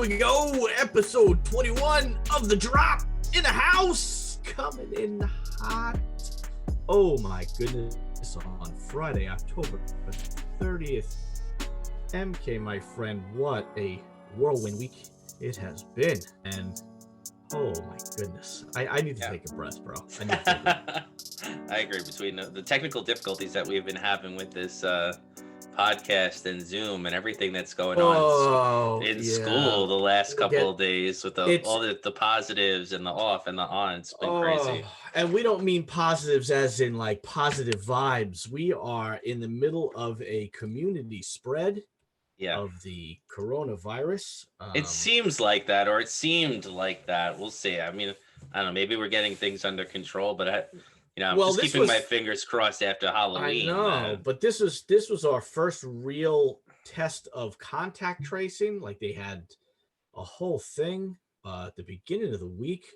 we go. Episode 21 of The Drop in the house. Coming in hot. Oh my goodness. On Friday, October 30th. MK, my friend, what a whirlwind week it has been. And oh my goodness. I need to take a breath, bro. I need to take a breath. I agree. Between the technical difficulties that we've been having with this podcast and Zoom and everything that's going on in school the last couple of days with all the positives and the off and the on. It's been crazy. And we don't mean positives as in like positive vibes. We are in the middle of a community spread of the coronavirus. It seems like that, or it seemed like that. We'll see. I mean, I don't know. Maybe we're getting things under control, but I'm just keeping my fingers crossed after Halloween. I know, but this was our first real test of contact tracing. Like they had a whole thing at the beginning of the week,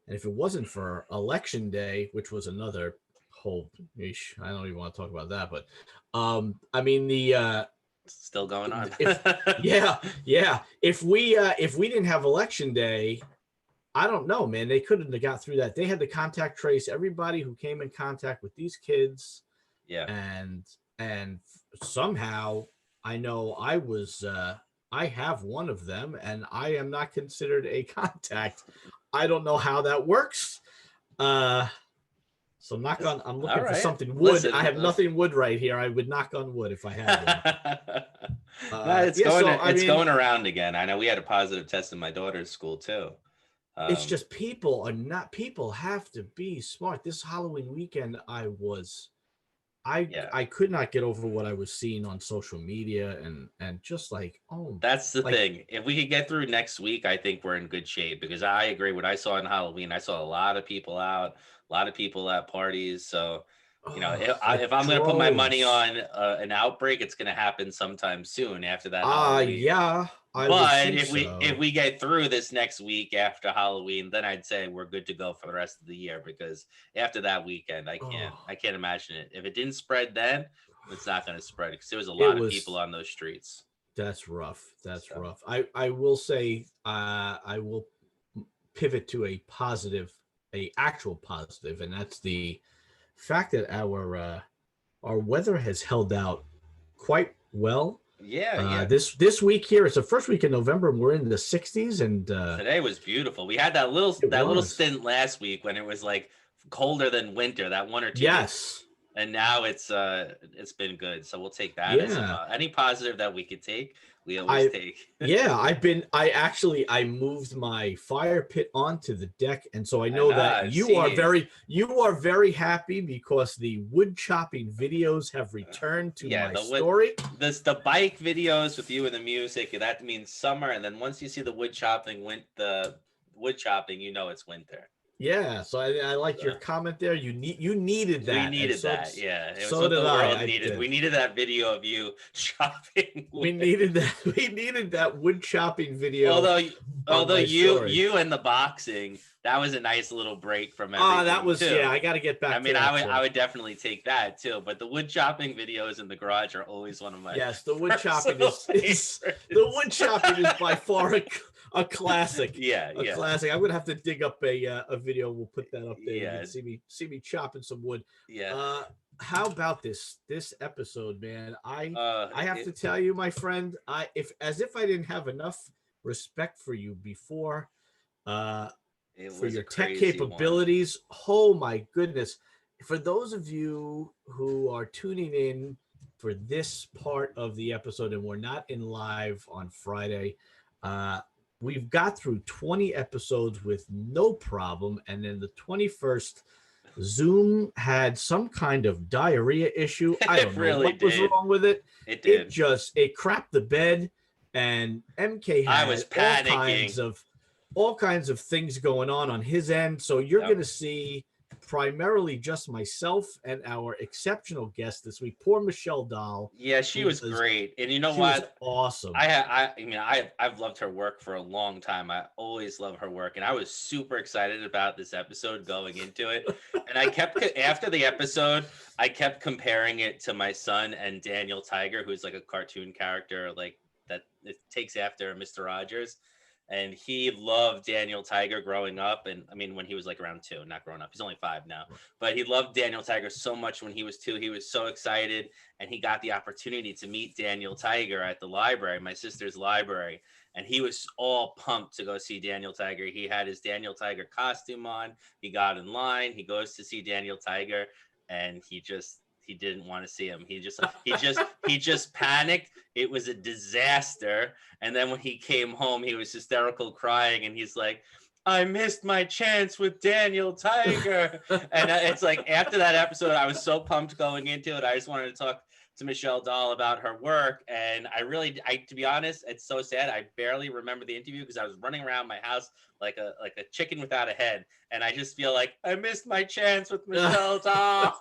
and if it wasn't for Election Day, which was another whole, I don't even want to talk about that. But I mean the still going on. If we didn't have Election Day, I don't know, man. They couldn't have got through that. They had to contact trace everybody who came in contact with these kids. Yeah. And somehow I know I have one of them and I am not considered a contact. I don't know how that works. So I'm looking for something wood. Listen, I have nothing wood right here. I would knock on wood if I had one. It's going around again. I know we had a positive test in my daughter's school too. It's just people have to be smart. This Halloween weekend, I could not get over what I was seeing on social media and just like, that's the thing. If we could get through next week, I think we're in good shape, because I agree. What I saw on Halloween, I saw a lot of people out, a lot of people at parties. So, if I'm going to put my money on an outbreak, it's going to happen sometime soon after that. But if we get through this next week after Halloween, then I'd say we're good to go for the rest of the year, because after that weekend, I can't imagine it. If it didn't spread then, it's not going to spread, because there was a lot of people on those streets. That's rough. Rough. I will say I will pivot to a actual positive, and that's the fact that our weather has held out quite well. This week here, it's the first week in November, and we're in the 60s, and today was beautiful. We had that little stint last week when it was like colder than winter, that 1 or 2 weeks. And now it's been good, so we'll take that as any positive that we could take. We always take. I moved my fire pit onto the deck, and so I know that you are very happy because the wood chopping videos have returned to my story. The bike videos with you and the music, that means summer, and then once you see the wood chopping, you know it's winter. Yeah, so I like your comment there. You needed that. We needed that. Yeah, it was what the world needed. We needed that video of you chopping wood. We needed that. We needed that wood chopping video. Although you and the boxing, that was a nice little break from everything. That was too. I got to get back. I would definitely take that too. But the wood chopping videos in the garage are always one of my. Yes, the wood chopping is by far a classic. Classic. I'm gonna have to dig up a video. We'll put that up there. You can see me chopping some wood. Yeah. How about this episode, man? I have to tell you, my friend, if I didn't have enough respect for you before, for your tech capabilities. Oh my goodness! For those of you who are tuning in for this part of the episode, and we're not in live on Friday, we've got through 20 episodes with no problem, and then the 21st, Zoom had some kind of diarrhea issue. I don't know what was wrong with it. It did. It crapped the bed, and MK had I was panicking. all kinds of things going on his end. So you're going to see primarily just myself and our exceptional guest this week, poor Michelle Dahl. Yeah, she was great. And you know what? Awesome. I've loved her work for a long time. I always love her work. And I was super excited about this episode going into it. And after the episode, I kept comparing it to my son and Daniel Tiger, who's like a cartoon character, like that it takes after Mr. Rogers. and he loved Daniel Tiger growing up. And I mean, when he was like around 2, not growing up, he's only 5 now, but he loved Daniel Tiger so much when he was 2. He was so excited, and he got the opportunity to meet Daniel Tiger at the library, my sister's library. And he was all pumped to go see Daniel Tiger. He had his Daniel Tiger costume on. He got in line. He goes to see Daniel Tiger, and he didn't want to see him. He just panicked. It was a disaster. And then when he came home, he was hysterical crying, and he's like, I missed my chance with Daniel Tiger. And it's like, after that episode, I was so pumped going into it. I just wanted to talk to Michelle Dahl about her work. And to be honest, it's so sad. I barely remember the interview because I was running around my house like a chicken without a head. And I just feel like I missed my chance with Michelle Dahl.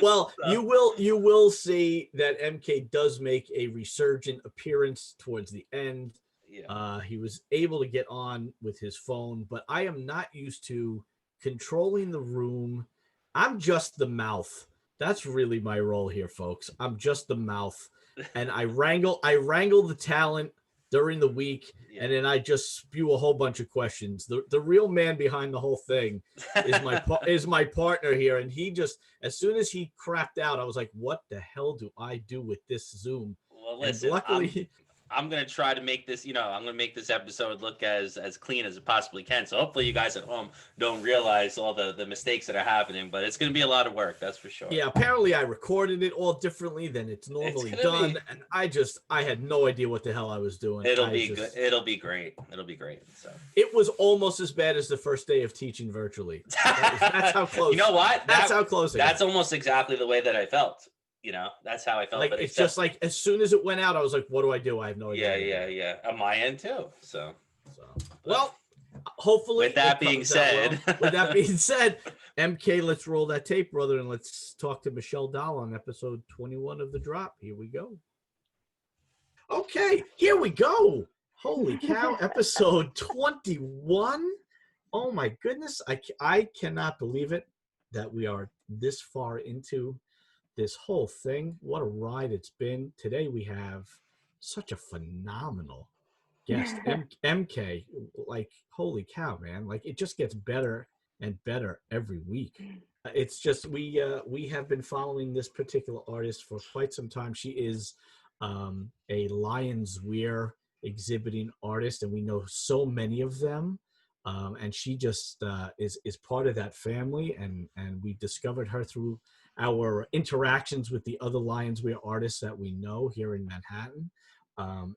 Well, so. You will see that MK does make a resurgent appearance towards the end. Yeah. He was able to get on with his phone, but I am not used to controlling the room. I'm just the mouth. That's really my role here, folks. I'm just the mouth, and I wrangle the talent during the week, and then I just spew a whole bunch of questions. The real man behind the whole thing is my partner here, and he just, as soon as he crapped out, I was like, "What the hell do I do with this Zoom?" Well, listen, and luckily, I'm going to try to make this, I'm going to make this episode look as clean as it possibly can. So hopefully you guys at home don't realize all the mistakes that are happening, but it's going to be a lot of work. That's for sure. Yeah. Apparently I recorded it all differently than it's normally done. And I had no idea what the hell I was doing. It'll be good. It'll be great. It'll be great. So it was almost as bad as the first day of teaching virtually. That's how close. You know what? That's how close. That's almost exactly the way that I felt. That's how I felt. Like, but it's just like, as soon as it went out, I was like, what do I do? I have no idea. Yeah. On my end too. So well, hopefully. With that being said, MK, let's roll that tape, brother, and let's talk to Michelle Dahl on episode 21 of The Drop. Here we go. Okay, here we go. Holy cow, episode 21. Oh my goodness, I cannot believe it that we are this far into this whole thing. What a ride it's been. Today we have such a phenomenal guest. MK, like, holy cow, man. Like, it just gets better and better every week. It's just, we have been following this particular artist for quite some time. She is a Lyons Wier exhibiting artist, and we know so many of them. And she just is part of that family, and we discovered her through our interactions with the other Lyons Wier artists that we know here in Manhattan.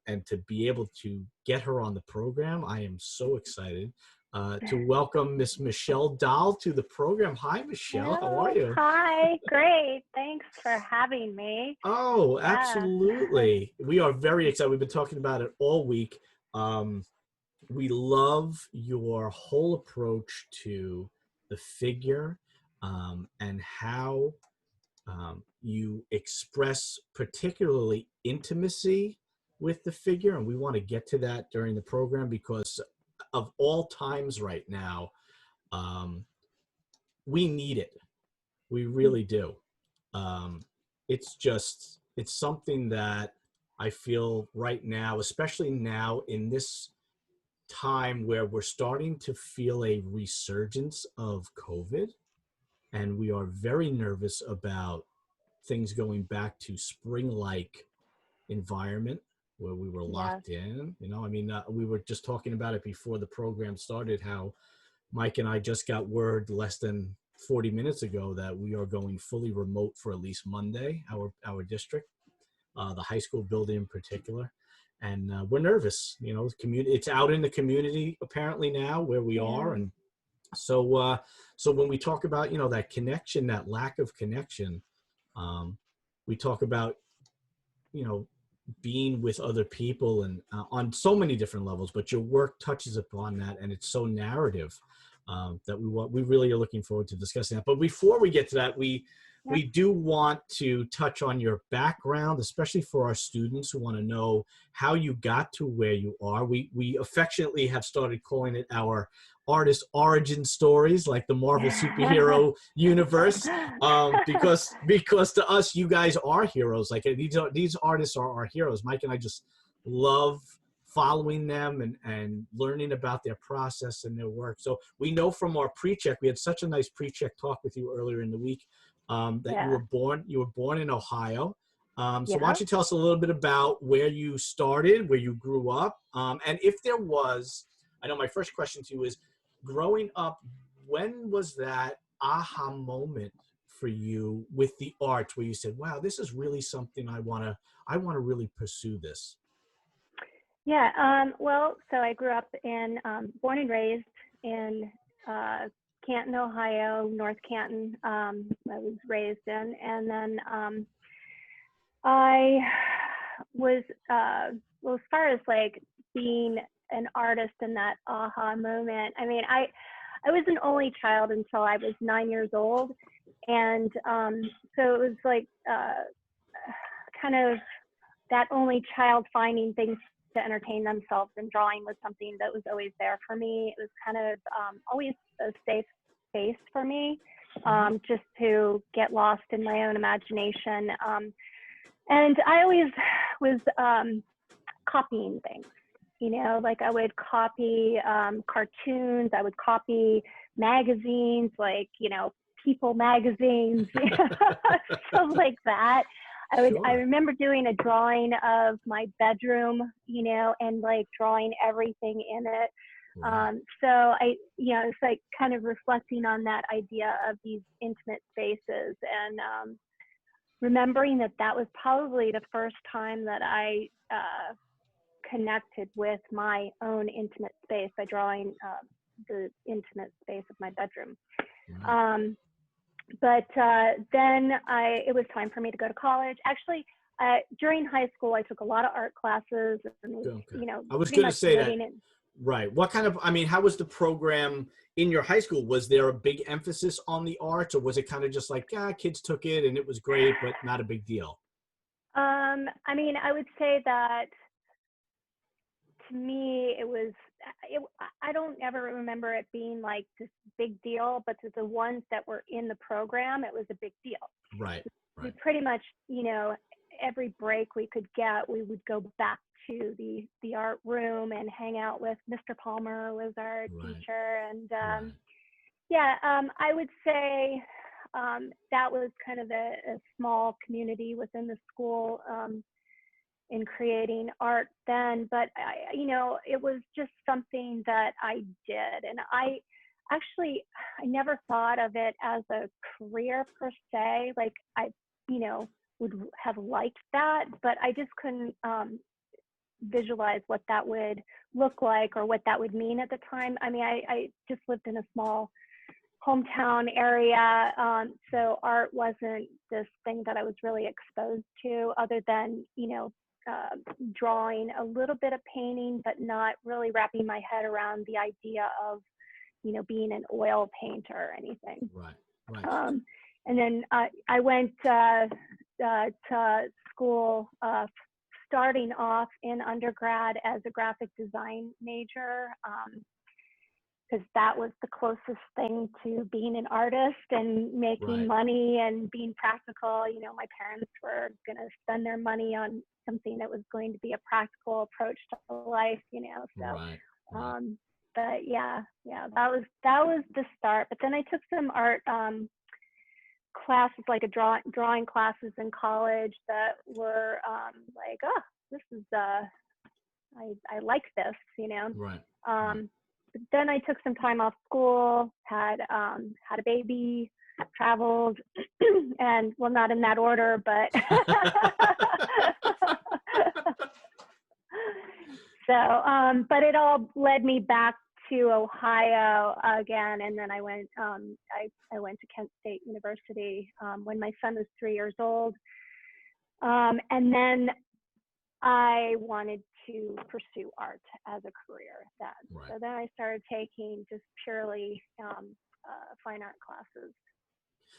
And to be able to get her on the program, I am so excited to welcome Miss Michelle Dahl to the program. Hi, Michelle. Hello. How are you? Hi, great. Thanks for having me. Oh, absolutely. We are very excited. We've been talking about it all week. We love your whole approach to the figure and how you express particularly intimacy with the figure. And we want to get to that during the program because of all times right now, we need it. We really do. It's something that I feel right now, especially now in this time where we're starting to feel a resurgence of COVID, and we are very nervous about things going back to spring-like environment where we were locked in. We were just talking about it before the program started, how Mike and I just got word less than 40 minutes ago that we are going fully remote for at least Monday, our district, the high school building in particular. And we're nervous, it's out in the community apparently now where we are. And so when we talk about, that connection, that lack of connection, we talk about, being with other people and on so many different levels, but your work touches upon that. And it's so narrative that we really are looking forward to discussing that. But before we get to that, we do want to touch on your background, especially for our students who want to know how you got to where you are. We affectionately have started calling it our artist origin stories, like the Marvel superhero universe, because to us, you guys are heroes. Like these artists are our heroes. Mike and I just love following them and learning about their process and their work. So we know from our pre-check, we had such a nice pre-check talk with you earlier in the week, that you were born in Ohio. So why don't you tell us a little bit about where you started, where you grew up, and if there was, I know my first question to you is, growing up, when was that aha moment for you with the arts where you said, wow, this is really something I want to really pursue this? Yeah, well, so I grew up in, born and raised in Canton, Ohio, North Canton, I was raised in. And then I was, well, as far as like being an artist in that aha moment, I mean, I was an only child until I was 9 years old. And so it was like kind of that only child finding things to entertain themselves, and drawing was something that was always there for me. It was kind of always a safe space for me, just to get lost in my own imagination. And I always was copying things, you know, like I would copy cartoons, I would copy magazines, like, you know, People magazines, stuff like that. I remember doing a drawing of my bedroom, you know, and like drawing everything in it. So I, you know, it's like kind of reflecting on that idea of these intimate spaces, and remembering that that was probably the first time that I connected with my own intimate space by drawing the intimate space of my bedroom. But then it was time for me to go to college. Actually, during high school, I took a lot of art classes, and you know, I was going to say that. Right. What kind of, I mean, how was the program in your high school? Was there a big emphasis on the arts, or was it kind of just like, kids took it and it was great, but not a big deal? I mean, I would say that to me, I don't ever remember it being like this big deal, but to the ones that were in the program, it was a big deal. Right. We pretty much, you know, every break we could get, we would go back to the art room and hang out with Mr. Palmer, was our teacher. And I would say that was kind of a small community within the school in creating art then. But you know, it was just something that I did, and I never thought of it as a career per se. Like I, you know, would have liked that, but I just couldn't visualize what that would look like or what that would mean at the time. I mean, I just lived in a small hometown area, so art wasn't this thing that I was really exposed to, other than, you know, drawing, a little bit of painting, but not really wrapping my head around the idea of, you know, being an oil painter or anything. Right. And then I went to school, starting off in undergrad as a graphic design major, because that was the closest thing to being an artist and making money and being practical. You know, my parents were going to spend their money on something that was going to be a practical approach to life, you know. So, but yeah, that was the start. But then I took some art classes, like drawing classes in college, that were like, oh, this is I like this, you know. But then I took some time off school, had a baby, traveled, and well, not in that order, but so but it all led me back to Ohio again, and then I went I went to Kent State University when my son was 3 years old, and then I wanted to pursue art as a career then. So then I started taking just purely fine art classes.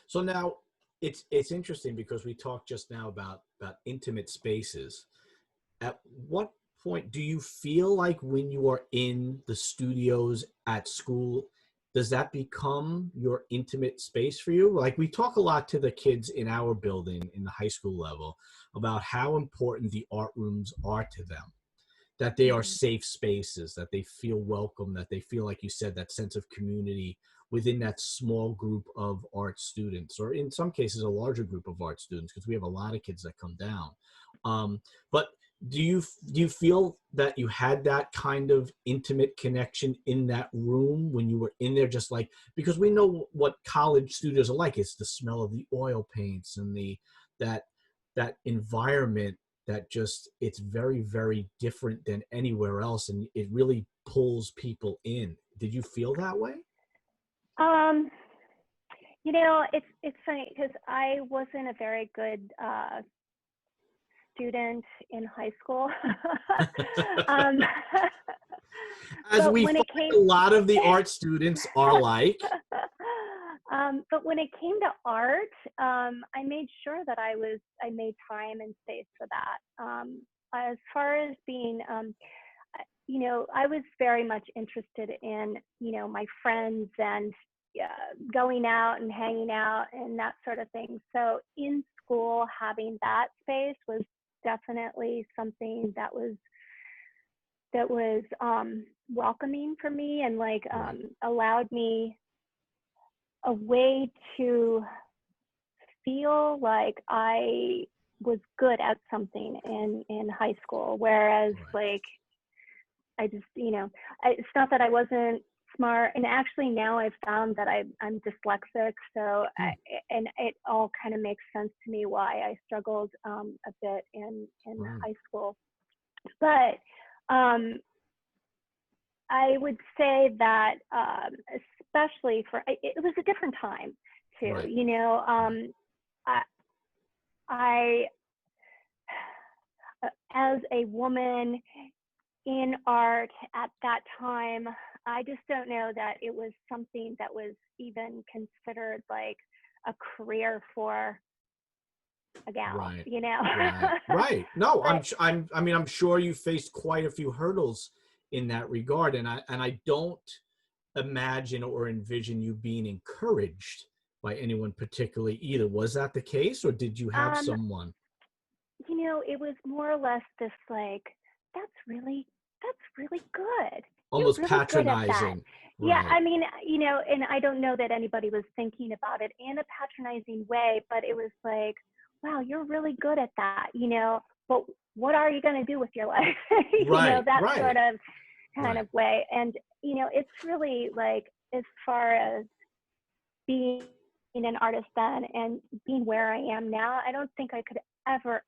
So now it's interesting, because we talked just now about intimate spaces. At what point do you feel like, when you are in the studios at school, does that become your intimate space for you? Like, we talk a lot to the kids in our building in the high school level about how important the art rooms are to them. that they are safe spaces, that they feel welcome, that they feel, like you said, that sense of community within that small group of art students, or in some cases a larger group of art students, because we have a lot of kids that come down. But do you feel that you had that kind of intimate connection in that room when you were in there, just like, because we know what college studios are like. It's the smell of the oil paints and that environment that just, it's very, very different than anywhere else, and it really pulls people in. Did you feel that way? You know, it's funny because I wasn't a very good student in high school. As we find, a lot of the art students are like. But when it came to art, I made sure that I made time and space for that. As far as being, you know, I was very much interested in, you know, my friends and going out and hanging out and that sort of thing. So in school, having that space was definitely something that was welcoming for me, and like allowed me a way to feel like I was good at something in high school. Whereas like, I just, you know, it's not that I wasn't smart, and actually now I've found that I'm dyslexic, so and it all kind of makes sense to me why I struggled a bit in high school. But I would say that especially for, it was a different time too, you know. I as a woman in art at that time, I just don't know that it was something that was even considered like a career for a gal, you know. Right. No, I'm sure you faced quite a few hurdles in that regard, and I don't imagine or envision you being encouraged by anyone particularly either. Was that the case, or did you have someone? You know, it was more or less this like, that's really good. Almost You're really patronizing. good at that. Yeah, I mean, you know, and I don't know that anybody was thinking about it in a patronizing way, but it was like, wow, you're really good at that, you know, but what are you going to do with your life? You know, that sort of kind of way. And, you know, it's really like, as far as being an artist then and being where I am now, I don't think I could ever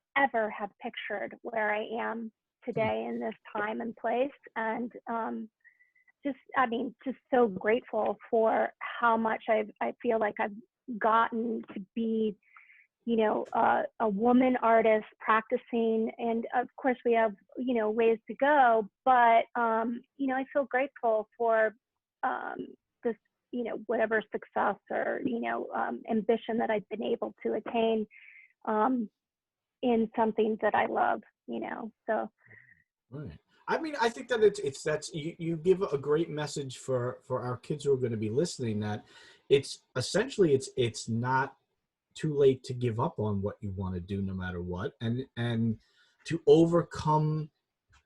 have pictured where I am today in this time and place. And just so grateful for how much I feel like I've gotten to be, you know, a woman artist practicing. And of course we have, you know, ways to go, but you know, I feel grateful for this, you know, whatever success or, you know, ambition that I've been able to attain in something that I love, you know. So I mean, I think that that's you give a great message for our kids who are going to be listening, that it's essentially it's not too late to give up on what you want to do no matter what, and to overcome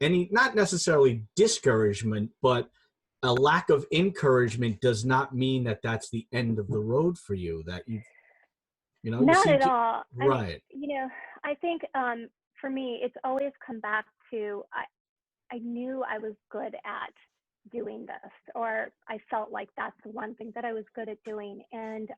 any, not necessarily discouragement, but a lack of encouragement does not mean that that's the end of the road for you, that you know, not at all. Right. I mean, you know, I think for me, it's always come back to, I knew I was good at doing this, or I felt like that's the one thing that I was good at doing. And,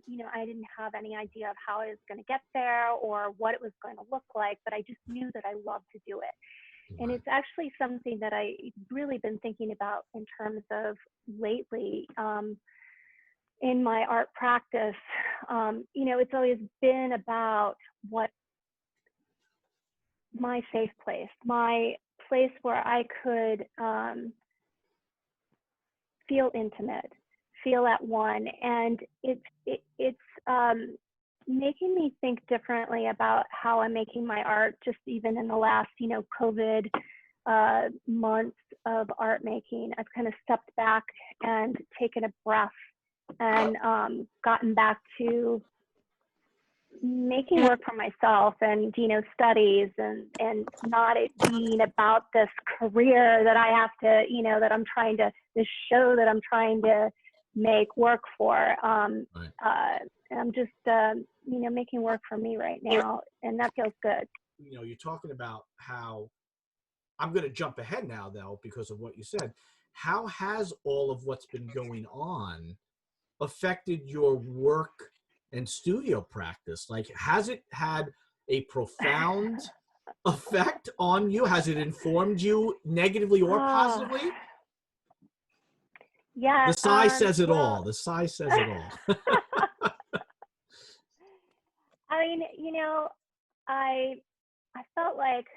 you know, I didn't have any idea of how I was going to get there or what it was going to look like, but I just knew that I loved to do it. And it's actually something that I really been thinking about in terms of lately in my art practice. You know, it's always been about what my safe place, my place where I could feel intimate, feel at one. And it's making me think differently about how I'm making my art, just even in the last, you know, COVID months of art making. I've kind of stepped back and taken a breath and gotten back to making work for myself and, studies and not it being about this career that I have to, that I'm trying to, this show that I'm trying to make work for. I'm just, making work for me right now, and that feels good. You're talking about how, I'm going to jump ahead now though, because of what you said. How has all of what's been going on affected your work and studio practice? Like, has it had a profound effect on you? Has it informed you negatively or positively? Yeah. The size says it all. The size says it all. I mean, I felt like,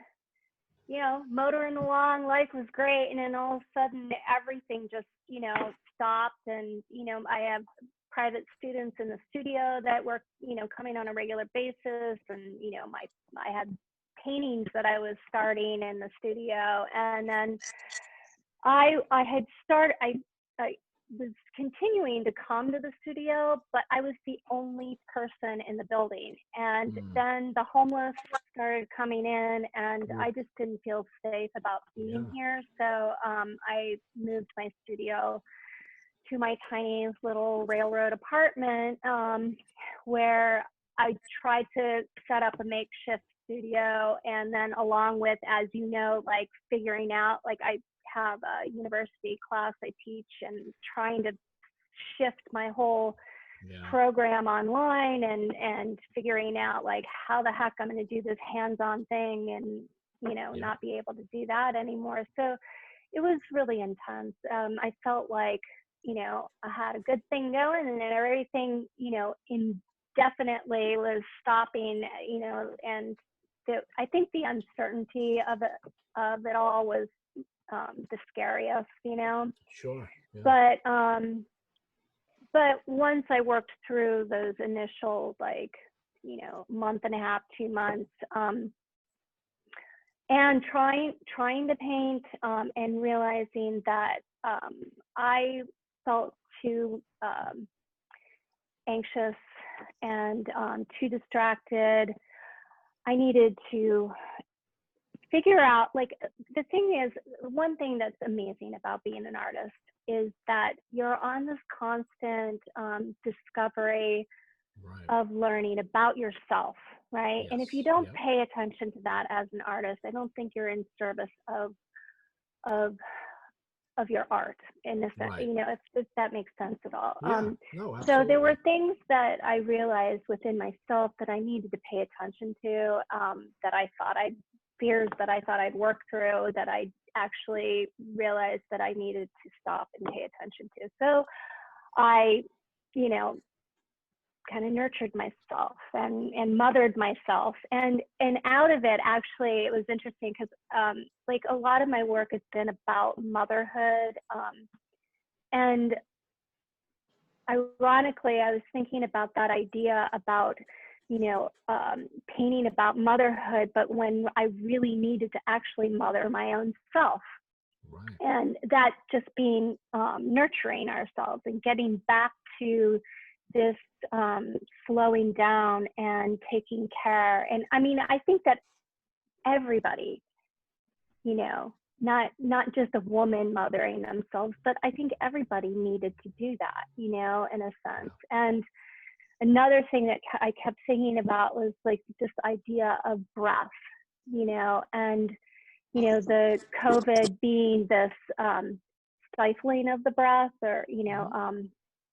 motoring along, life was great, and then all of a sudden everything just, stopped. And, I have private students in the studio that were, coming on a regular basis, and, I had paintings that I was starting in the studio, and then I was continuing to come to the studio, but I was the only person in the building. And then the homeless started coming in, and I just didn't feel safe about being here. So I moved my studio to my tiny little railroad apartment, where I tried to set up a makeshift studio. And then along with, as like figuring out, like I have a university class I teach, and trying to shift my whole program online, and figuring out like how the heck I'm going to do this hands-on thing, and not be able to do that anymore. So it was really intense. I felt like I had a good thing going, and then everything indefinitely was stopping, and I think the uncertainty of it all was the scariest, Sure. Yeah. But once I worked through those initial, like, month and a half, 2 months, and trying to paint, and realizing that I felt too anxious and too distracted. I needed to figure out, like, the thing is, one thing that's amazing about being an artist is that you're on this constant discovery of learning about yourself, right? Yes. And if you don't pay attention to that as an artist, I don't think you're in service of your art, in the sense, if that makes sense at all. No, absolutely. So there were things that I realized within myself that I needed to pay attention to, fears that I thought I'd work through, that I actually realized that I needed to stop and pay attention to. So I, kind of nurtured myself and mothered myself, and out of it, actually, it was interesting because like a lot of my work has been about motherhood, and ironically, I was thinking about that idea about painting about motherhood, but when I really needed to actually mother my own self. Right. And that just being nurturing ourselves and getting back to this slowing down and taking care. And I mean, I think that everybody, not just a woman mothering themselves, but I think everybody needed to do that, in a sense. And another thing that I kept thinking about was like this idea of breath, and, the COVID being this stifling of the breath, or,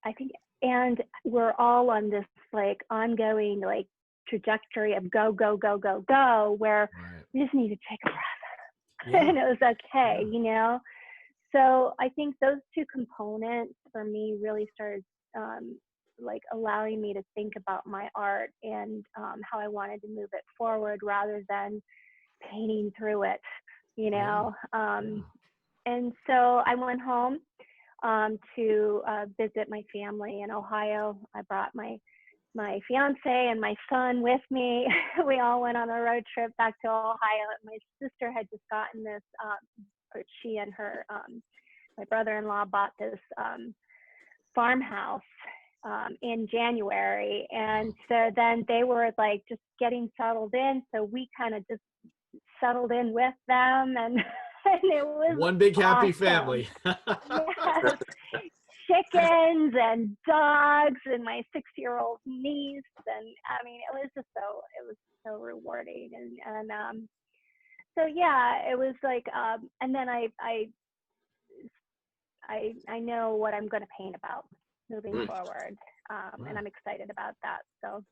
I think, and we're all on this like ongoing like trajectory of go, go, go, go, go, where we just need to take a breath. And it was okay, So I think those two components for me really started like allowing me to think about my art and how I wanted to move it forward rather than painting through it, And so I went home to visit my family in Ohio. I brought my fiance and my son with me. We all went on a road trip back to Ohio. My sister had just gotten this, she and her, my brother-in-law bought this farmhouse in January. And so then they were like just getting settled in. So we kind of just settled in with them, and it was one big happy awesome. family. Yes. Chickens and dogs and my 6-year-old niece, and I mean it was so rewarding, and so yeah, it was like and then I know what I'm going to paint about moving forward, and I'm excited about that. So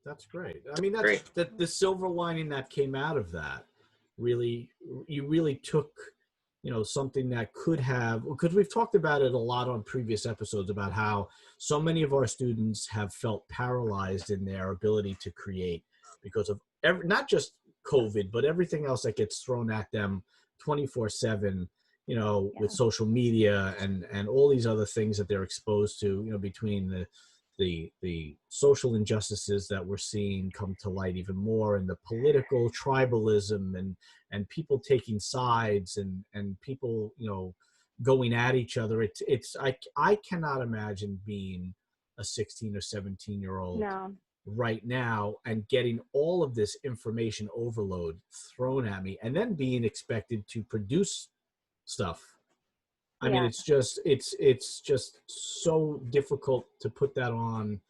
that's great. I mean, that's the silver lining that came out of that. Really, you really took, something that could have, because we've talked about it a lot on previous episodes about how so many of our students have felt paralyzed in their ability to create because of not just COVID, but everything else that gets thrown at them 24/7, with social media and all these other things that they're exposed to, between the social injustices that we're seeing come to light even more, and the political tribalism and people taking sides and people, going at each other. I cannot imagine being a 16 or 17-year-old right now and getting all of this information overload thrown at me and then being expected to produce stuff. I mean, it's just so difficult to put that on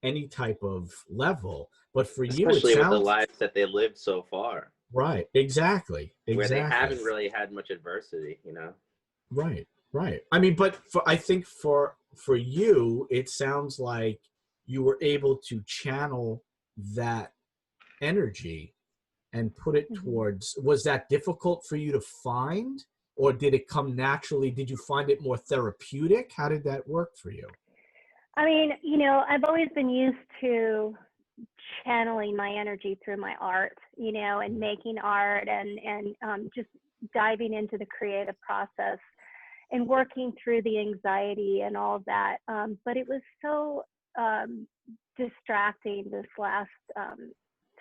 any type of level. But for you, especially with the lives that they lived so far. Right. Exactly. Where they haven't really had much adversity, Right. I mean, but I think for you, it sounds like you were able to channel that energy and put it towards. Was that difficult for you to find? Or did it come naturally? Did you find it more therapeutic? How did that work for you? I mean, I've always been used to channeling my energy through my art, and making art and just diving into the creative process and working through the anxiety and all of that. But it was so distracting this last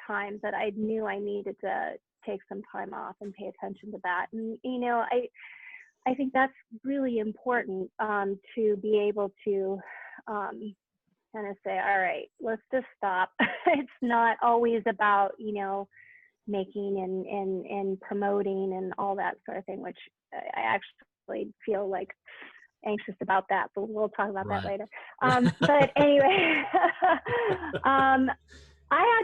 time that I knew I needed to take some time off and pay attention to that. And I think that's really important, to be able to kind of say, all right, let's just stop. It's not always about making and promoting and all that sort of thing, which I actually feel like anxious about that, but we'll talk about that later. But anyway, I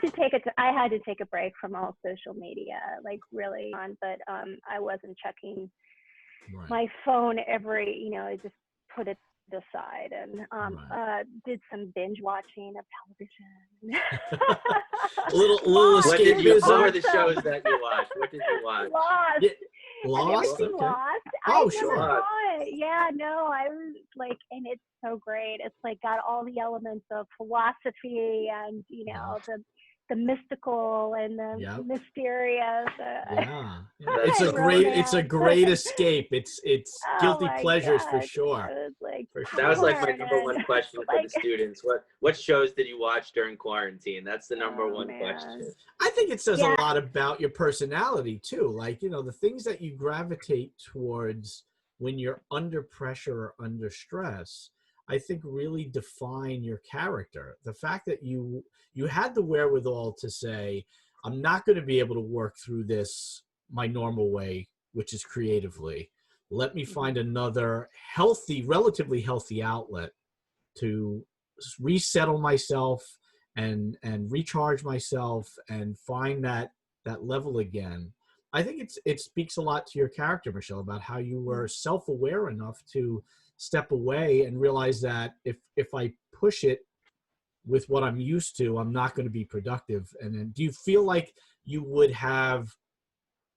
had to take a break from all social media, like really but I wasn't checking my phone every, I just put it aside and did some binge watching of television. a little escapism. What were the shows that you watched? What did you watch? Lost. Lost? Okay. Lost? Oh, sure. Yeah, no, I was like, and it's so great. It's like got all the elements of philosophy and, the mystical and the mysterious. It's a great escape. It's guilty pleasures for sure. That was like my number one question for the students. What shows did you watch during quarantine? That's the number one question. I think it says a lot about your personality too. Like, the things that you gravitate towards when you're under pressure or under stress, I think really define your character. The fact that you had the wherewithal to say, I'm not going to be able to work through this my normal way, which is creatively. Let me find another relatively healthy outlet to resettle myself and recharge myself and find that level again. I think it speaks a lot to your character, Michelle, about how you were self-aware enough to step away and realize that if I push it with what I'm used to, I'm not going to be productive. And then do you feel like you would have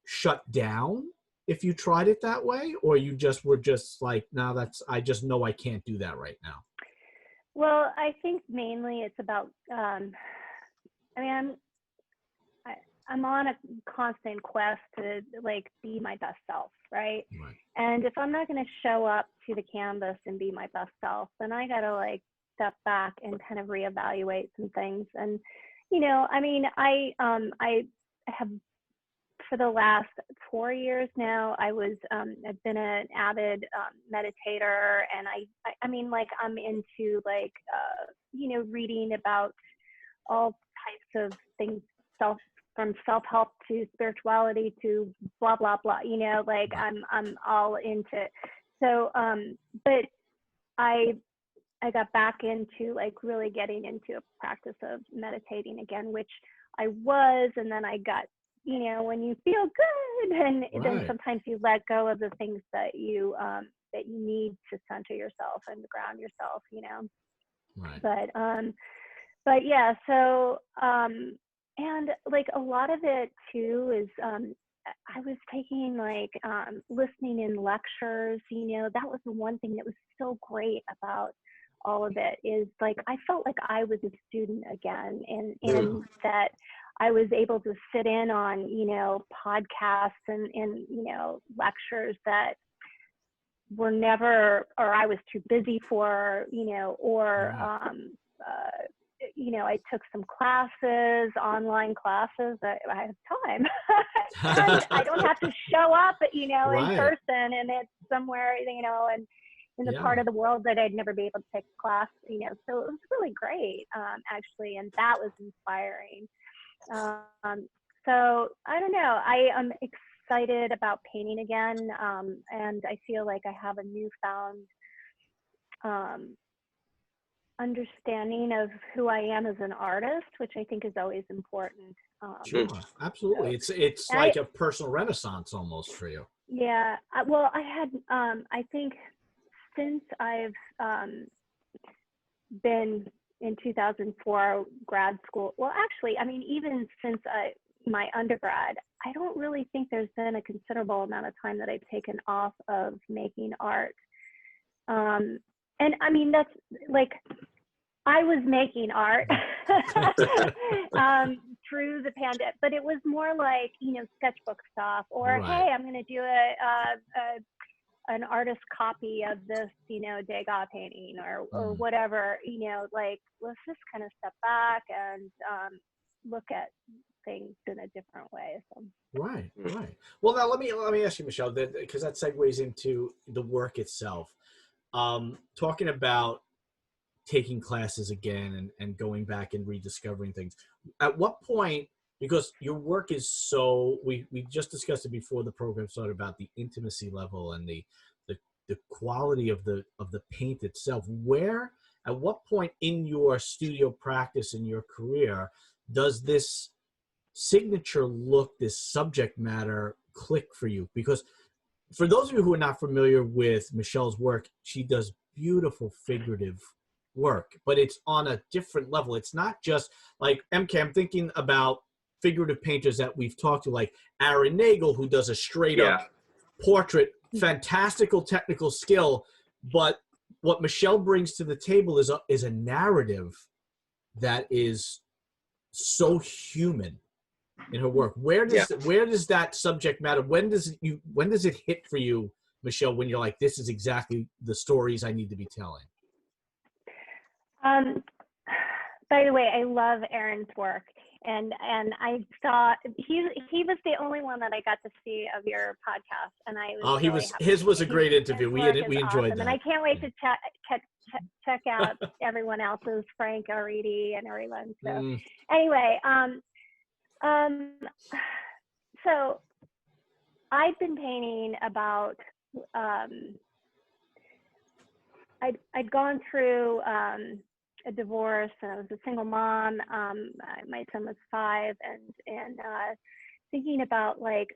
shut down if you tried it that way, or you just were just like, no, I just know I can't do that right now? Well, I think mainly it's about, I'm on a constant quest to like be my best self, right? And if I'm not going to show up to the canvas and be my best self, then I got to like step back and kind of reevaluate some things. And, I have, for the last 4 years now, I've been an avid meditator, and I'm into like reading about all types of things, from self-help to spirituality to blah blah blah, like I'm all into it. So but I got back into like really getting into a practice of meditating again, which I was, and then I got, when you feel good, and then sometimes you let go of the things that you need to center yourself and ground yourself, Right. But yeah, so and like a lot of it too is I was taking like listening in lectures, that was the one thing that was so great about all of it, is like I felt like I was a student again, and that I was able to sit in on podcasts and lectures that were never, or I was too busy for, or I took some classes, online classes. I have time. And I don't have to show up, in person, and it's somewhere, and in the part of the world that I'd never be able to take a class, so it was really great, actually, and that was inspiring. So I don't know, I am excited about painting again, and I feel like I have a newfound understanding of who I am as an artist, which I think is always important. Sure, absolutely. It's like a personal renaissance almost for you. Yeah, well, I had, I think since I've been in 2004 grad school, well, actually, I mean, even since my undergrad, I don't really think there's been a considerable amount of time that I've taken off of making art. And I mean, that's like, I was making art through the pandemic, but it was more like, sketchbook stuff, or hey, I'm going to do an artist copy of this, Degas painting, or whatever, like, let's just kind of step back and look at things in a different way. So. Right. Well, now let me ask you, Michelle, because that segues into the work itself. Talking about taking classes again and going back and rediscovering things. At what point, because your work is so, we just discussed it before the program started about the intimacy level and the quality of the paint itself. Where, at what point in your studio practice, in your career, does this signature look, this subject matter click for you? Because for those of you who are not familiar with Michelle's work, she does beautiful figurative work, but it's on a different level. It's not just like MK. I'm thinking about figurative painters that we've talked to, like Aaron Nagel, who does a straight up portrait, fantastical technical skill. But what Michelle brings to the table is a narrative that is so human in her work. Where does that subject matter? When does it hit for you, Michelle, when you're like, this is exactly the stories I need to be telling? By the way, I love Aaron's work, and I saw he was the only one that I got to see of your podcast, and I was his was a great interview. We enjoyed awesome. That, and I can't wait to check out everyone else's, Frank Aridi and everyone. So anyway, so I've been painting about. I'd gone through a divorce, and I was a single mom. My son was 5, and thinking about like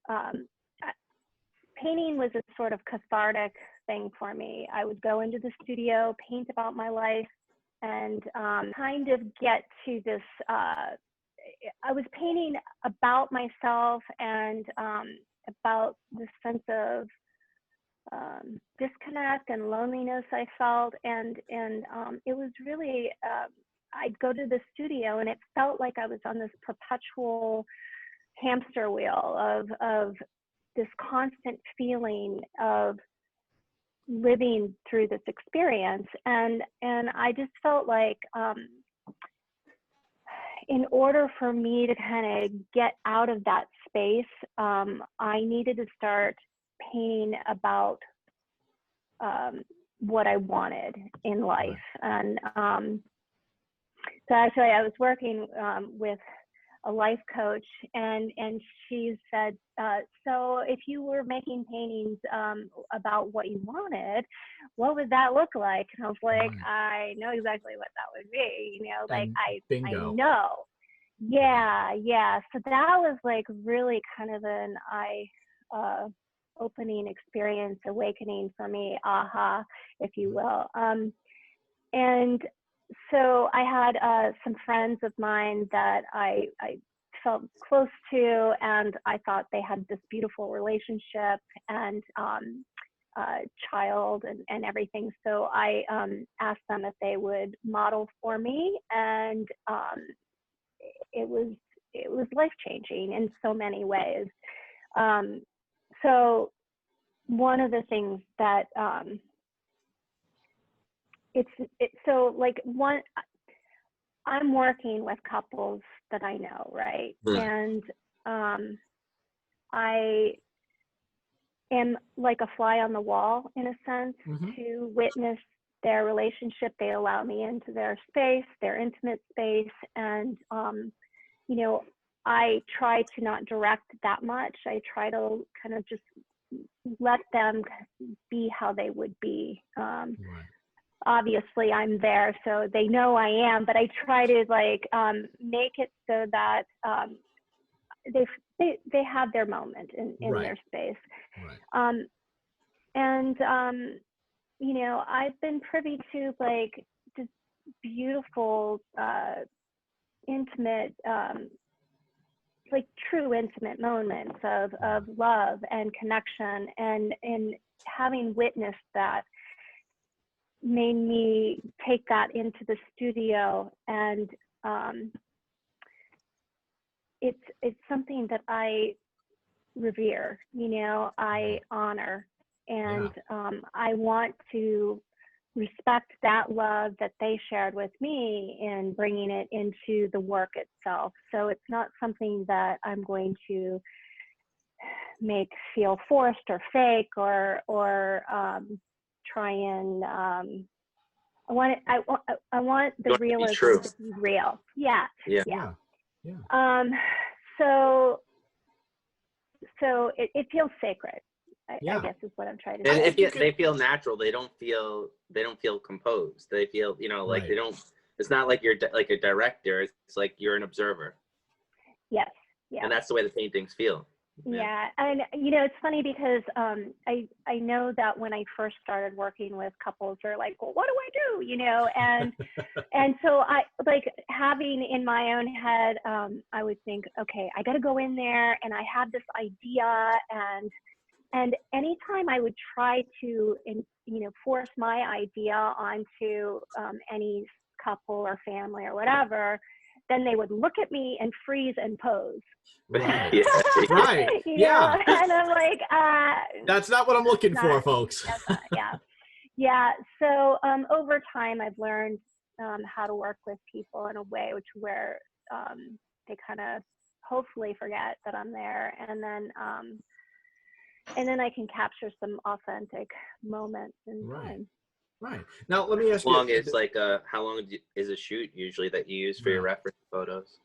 painting was a sort of cathartic thing for me. I would go into the studio, paint about my life, and kind of get to this. I was painting about myself and about this sense of disconnect and loneliness I felt, and it was really I'd go to the studio and it felt like I was on this perpetual hamster wheel of this constant feeling of living through this experience, and I just felt like in order for me to kind of get out of that space, I needed to start painting about what I wanted in life. And So actually, I was working with a life coach, and she said, so if you were making paintings about what you wanted, what would that look like? And I was like, I know exactly what that would be, you know, like bingo. I know. Yeah. So that was like really kind of an opening experience, awakening for me, aha, if you will. And so I had some friends of mine that I felt close to, and I thought they had this beautiful relationship and child and everything. So I asked them if they would model for me, and it was life-changing in so many ways. So one of the things that so like one, I'm working with couples that I know, right? And I am like a fly on the wall in a sense to witness their relationship. They allow me into their space, their intimate space, and you know, I try to not direct that much. I try to kind of just let them be how they would be. Obviously I'm there, so they know I am, but I try to like make it so that they have their moment in their space. And you know, I've been privy to like just beautiful intimate like true intimate moments of love and connection, and having witnessed that made me take that into the studio, and it's something that I revere, you know, I honor, and I want to respect that love that they shared with me in bringing it into the work itself. So it's not something that I'm going to make feel forced or fake or try and I want the realism to be real. Yeah. So it feels sacred. I guess is what I'm trying to say. They feel natural. They don't feel composed. They feel, you know, like they don't. It's not like you're like a director. It's like you're an observer. Yes. Yeah. And that's the way the paintings feel. Yeah, and you know, it's funny because I know that when I first started working with couples, they're like, well, what do I do? You know, and and so I like having in my own head, I would think, okay, I got to go in there, and I have this idea, and anytime I would try to, force my idea onto any couple or family or whatever, then they would look at me and freeze and pose. Right. Right. Yeah. And I'm like, that's not what I'm looking for, folks. Yeah. So over time, I've learned how to work with people in a way where they kind of hopefully forget that I'm there, and then I can capture some authentic moments in time. Right. Now, let me ask you. How long is how long is a shoot usually that you use for your reference photos?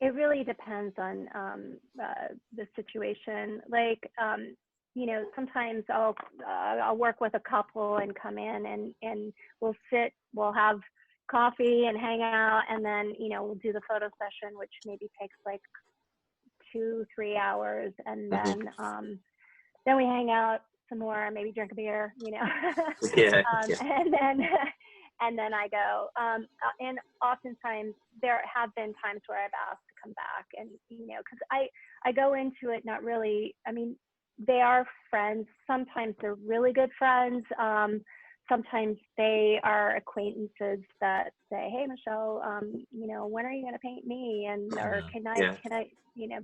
It really depends on the situation. Like, sometimes I'll work with a couple and come in and we'll have coffee and hang out, and then, we'll do the photo session, which maybe takes like 2-3 hours. And then we hang out some more, maybe drink a beer, and then I go. And oftentimes there have been times where I've asked to come back, and because I go into it not really. I mean, they are friends. Sometimes they're really good friends. Sometimes they are acquaintances that say, "Hey, Michelle, when are you going to paint me?" Or can I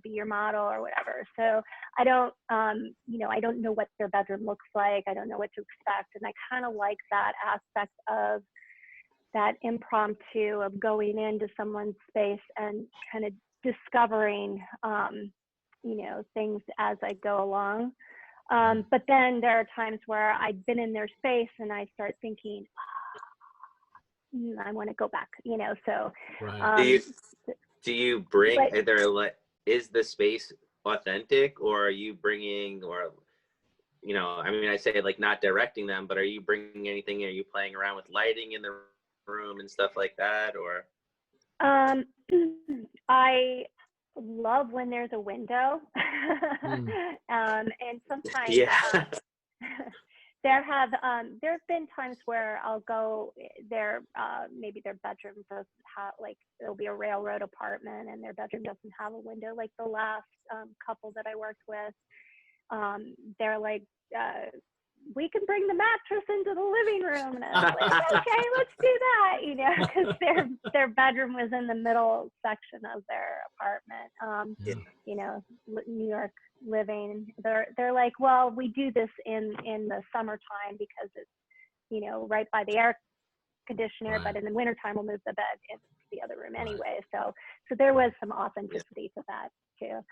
be your model or whatever. So I don't, I don't know what their bedroom looks like. I don't know what to expect. And I kind of like that aspect of that impromptu of going into someone's space and kind of discovering, things as I go along. But then there are times where I've been in their space and I start thinking, I want to go back, you know, so. Right. Do you bring, is the space authentic, or are you bringing, or, you know, I mean, I say like not directing them, but are you bringing anything? Are you playing around with lighting in the room and stuff like that, or? I love when there's a window. And sometimes there's been times where I'll go there, maybe their bedroom doesn't have, like, it'll be a railroad apartment and their bedroom doesn't have a window. Like the last couple that I worked with, they're like, we can bring the mattress into the living room. And I was like, okay, let's do that, you know, because their bedroom was in the middle section of their apartment. You know, New York living. They're like, well, we do this in the summertime because it's, you know, right by the air conditioner, but in the wintertime we'll move the bed into the other room anyway. So there was some authenticity to that too.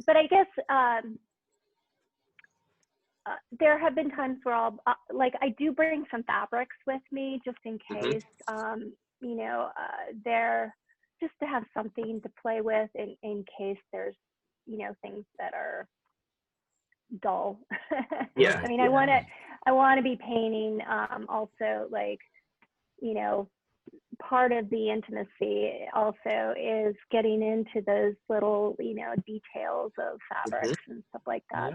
But I guess there have been times where I'll I do bring some fabrics with me just in case, you know, they're just to have something to play with in case there's, you know, things that are dull. I mean, I want to be painting, also, like, you know, part of the intimacy also is getting into those little, you know, details of fabrics and stuff like that.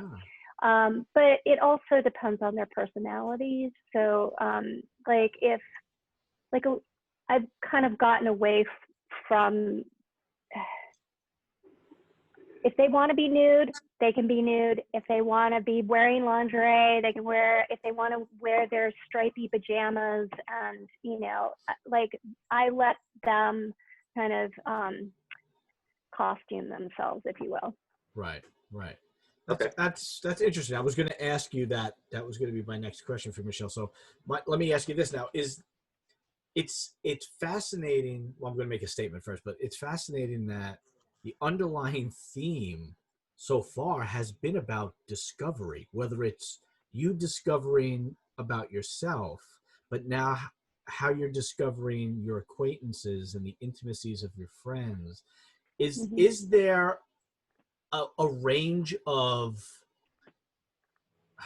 But it also depends on their personalities. So, like I've kind of gotten away from, if they want to be nude, they can be nude. If they want to be wearing lingerie, they can wear, if they want to wear their stripy pajamas, and, you know, like, I let them kind of costume themselves, if you will. Right. That's interesting. I was going to ask you that. That was going to be my next question for Michelle. So let me ask you this now. It's fascinating. Well, I'm going to make a statement first, but it's fascinating that the underlying theme so far has been about discovery, whether it's you discovering about yourself, but now how you're discovering your acquaintances and the intimacies of your friends. Is there a range of,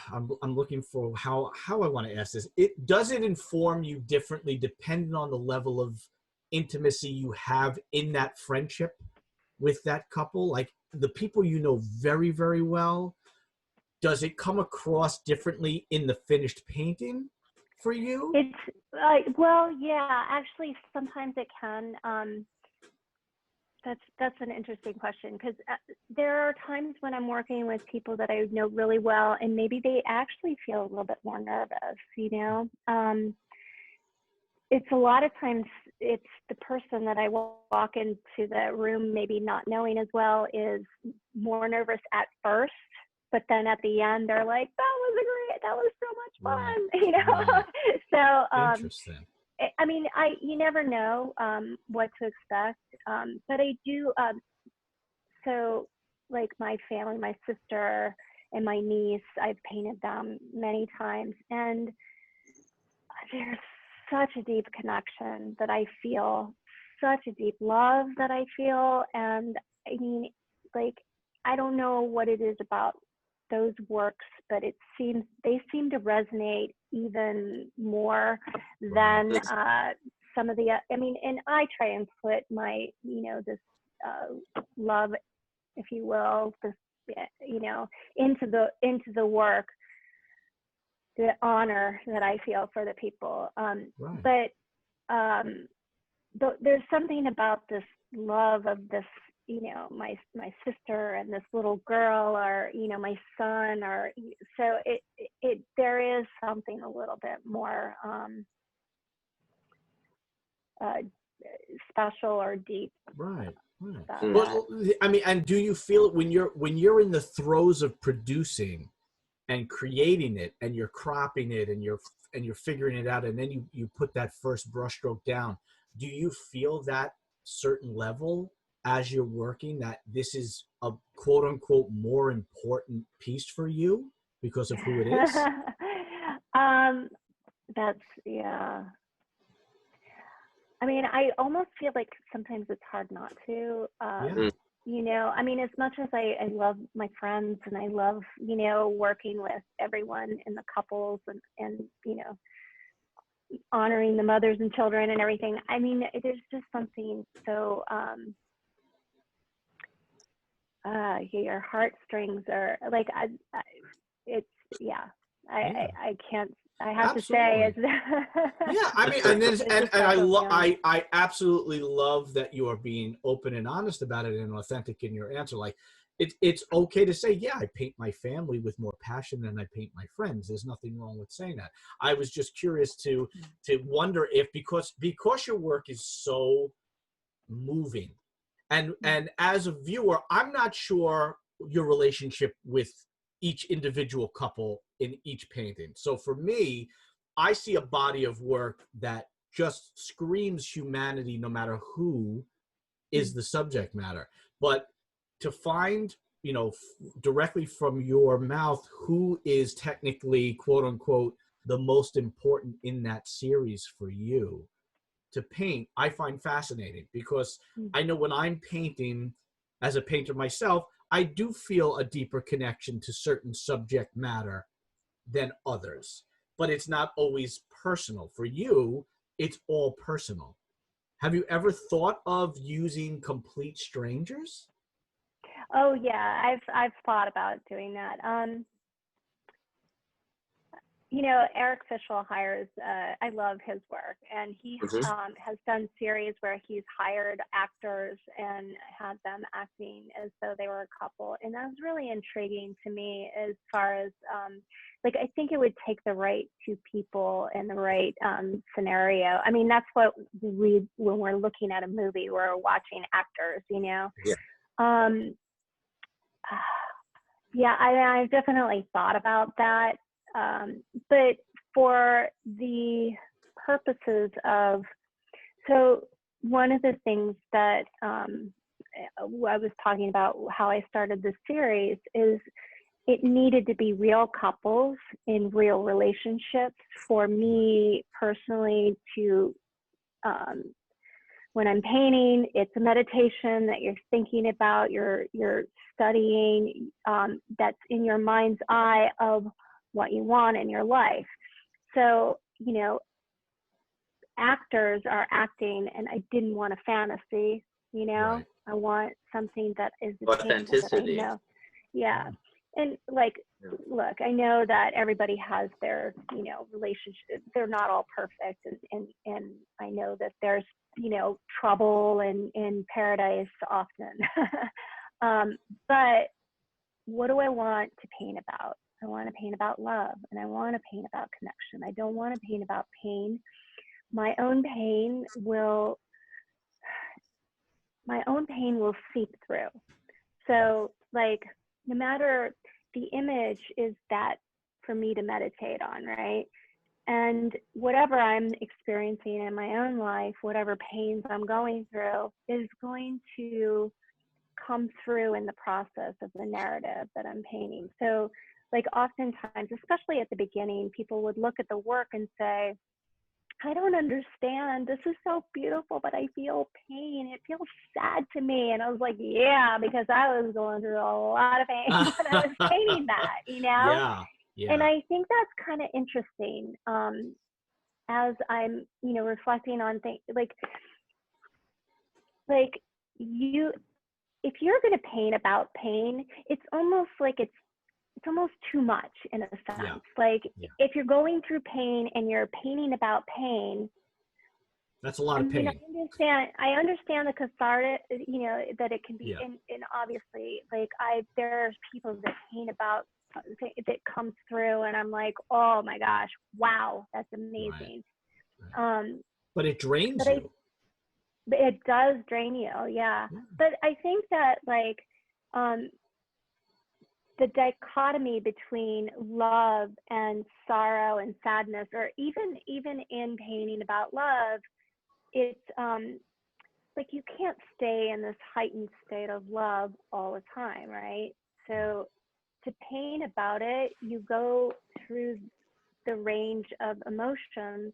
I'm looking for how I want to ask this. Does it inform you differently depending on the level of intimacy you have in that friendship with that couple? Like the people you know very, very well, does it come across differently in the finished painting for you? It's well, yeah, actually sometimes it can. That's an interesting question, because there are times when I'm working with people that I know really well, and maybe they actually feel a little bit more nervous, you know. It's a lot of times it's the person that I walk into the room maybe not knowing as well is more nervous at first, but then at the end they're like, that was so much fun, you know. So interesting. I mean, you never know what to expect, but I do. So, like my family, my sister and my niece, I've painted them many times, and there's such a deep connection that I feel, such a deep love that I feel, and I mean, like, I don't know what it is about those works, but they seem to resonate even more than some of the, I mean, and I try and put my, you know, this love, if you will, this, you know, into the work, the honor that I feel for the people. But there's something about this love of this, you know, my sister and this little girl, or, you know, my son, or, so it there is something a little bit more special or deep. Right. Well, I mean, and do you feel it when you're in the throes of producing and creating it, and you're cropping it, and you're figuring it out, and then you put that first brushstroke down? Do you feel that certain level as you're working, that this is a quote unquote more important piece for you because of who it is? That's, yeah. I mean, I almost feel like sometimes it's hard not to. You know, I mean, as much as I love my friends and I love, you know, working with everyone in the couples and, you know, honoring the mothers and children and everything. I mean, there's just something so, your heartstrings are like, it's, yeah, I can't, I have Absolutely. to say it's yeah, I mean, and I absolutely love that you are being open and honest about it and authentic in your answer. Like, it's okay to say, yeah, I paint my family with more passion than I paint my friends. There's nothing wrong with saying that. I was just curious to wonder if because your work is so moving, and as a viewer, I'm not sure your relationship with each individual couple in each painting. So for me, I see a body of work that just screams humanity no matter who is the subject matter. But to find, you know, directly from your mouth who is technically, quote unquote, the most important in that series for you to paint, I find fascinating, because I know when I'm painting as a painter myself, I do feel a deeper connection to certain subject matter than others, but it's not always personal. For you, it's all personal. Have you ever thought of using complete strangers? Oh yeah, I've thought about doing that. You know, Eric Fischel hires, I love his work, and he has done series where he's hired actors and had them acting as though they were a couple. And that was really intriguing to me as far as, like, I think it would take the right two people in the right scenario. I mean, that's what when we're looking at a movie, we're watching actors, you know? Yeah. Yeah, I've definitely thought about that. But for the purposes of, so one of the things that I was talking about how I started this series is it needed to be real couples in real relationships for me personally to, when I'm painting, it's a meditation that you're thinking about, you're studying, that's in your mind's eye of what you want in your life. So, you know, actors are acting, and I didn't want a fantasy, you know, right. I want something that is authenticity. That I know. Yeah. And like, look, I know that everybody has their, you know, relationship. They're not all perfect. And I know that there's, you know, trouble in paradise often. But what do I want to paint about? I want to paint about love, and I want to paint about connection. I don't want to paint about pain. My own pain will seep through. So like, no matter, the image is that for me to meditate on, right? And whatever I'm experiencing in my own life, whatever pains I'm going through, is going to come through in the process of the narrative that I'm painting. So like, oftentimes, especially at the beginning, people would look at the work and say, I don't understand. This is so beautiful, but I feel pain. It feels sad to me. And I was like, yeah, because I was going through a lot of pain when I was painting that, you know? Yeah. And I think that's kind of interesting, as I'm, you know, reflecting on things like you, if you're going to paint about pain, it's almost like it's almost too much in a sense. Yeah. Like, if you're going through pain and you're painting about pain, that's a lot of pain. I understand the cathartic, you know, that it can be, and obviously, like, there's people that paint about that comes through, and I'm like, oh my gosh, wow, that's amazing. Right. But it drains you. It does drain you, yeah. But I think that, like, the dichotomy between love and sorrow and sadness, or even in painting about love, it's like, you can't stay in this heightened state of love all the time, right? So to paint about it, you go through the range of emotions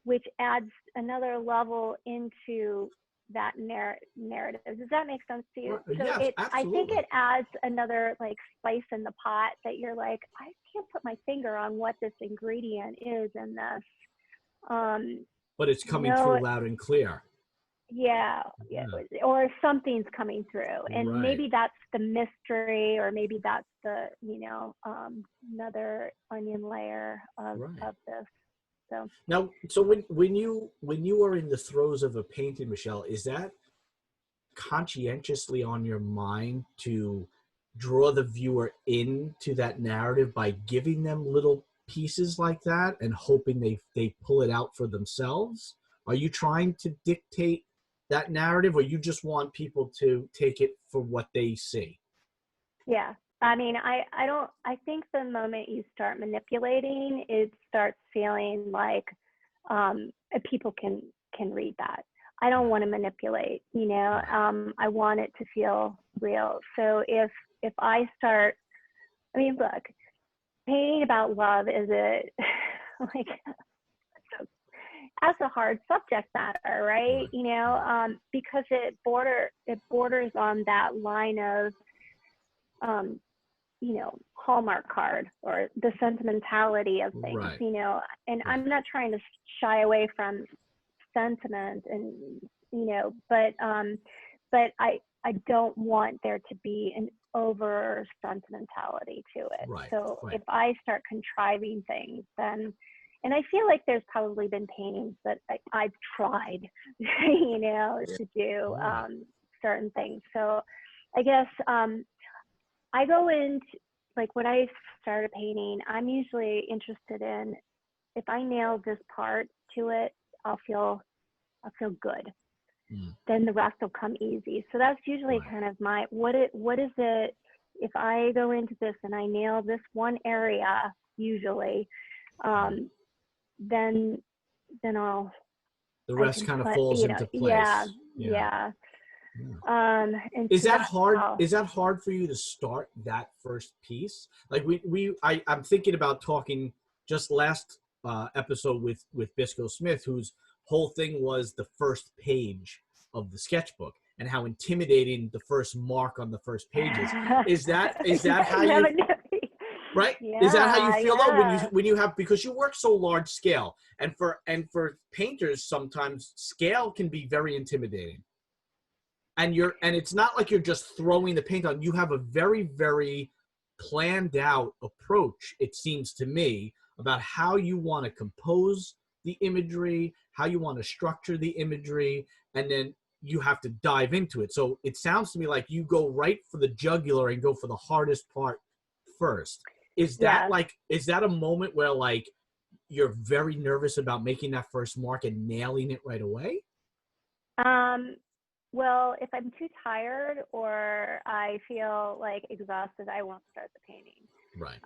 which adds another level into that narrative. Does that make sense to you? So yes, I think it adds another like spice in the pot that you're like, I can't put my finger on what this ingredient is in this. But it's coming through loud and clear. Yeah, or something's coming through, and maybe that's the mystery, or maybe that's the another onion layer of this. So now, so when you are in the throes of a painting, Michelle, is that conscientiously on your mind to draw the viewer into that narrative by giving them little pieces like that and hoping they pull it out for themselves? Are you trying to dictate that narrative, or you just want people to take it for what they see? Yeah. I mean, I think the moment you start manipulating, it starts feeling like people can read that. I don't want to manipulate, I want it to feel real. So if I start, I mean, look, painting about love is like, that's a hard subject matter, right? Because it borders on that line of, Hallmark card, or the sentimentality of things, and I'm not trying to shy away from sentiment, and, but I don't want there to be an over sentimentality to it. If I start contriving things, then, and I feel like there's probably been paintings that I've tried, to do certain things. So I guess I go into, like, when I start a painting, I'm usually interested in, if I nail this part to it, I'll feel good. Then the rest will come easy. So that's usually kind of my, what is it, if I go into this and I nail this one area, usually, then I'll, the rest kind of falls into place. Yeah. And is that hard? Is that hard for you to start that first piece? Like I'm thinking about talking just last episode with Bisco Smith, whose whole thing was the first page of the sketchbook and how intimidating the first mark on the first page is. Is that how you? Right? Yeah, is that how you feel though when you have, because you work so large scale, and for painters sometimes scale can be very intimidating. And it's not like you're just throwing the paint on. You have a very, very planned out approach, it seems to me, about how you want to compose the imagery, how you want to structure the imagery, and then you have to dive into it. So it sounds to me like you go right for the jugular and go for the hardest part first. Is that is that a moment where like you're very nervous about making that first mark and nailing it right away? Well, if I'm too tired or I feel like exhausted, I won't start the painting. Right.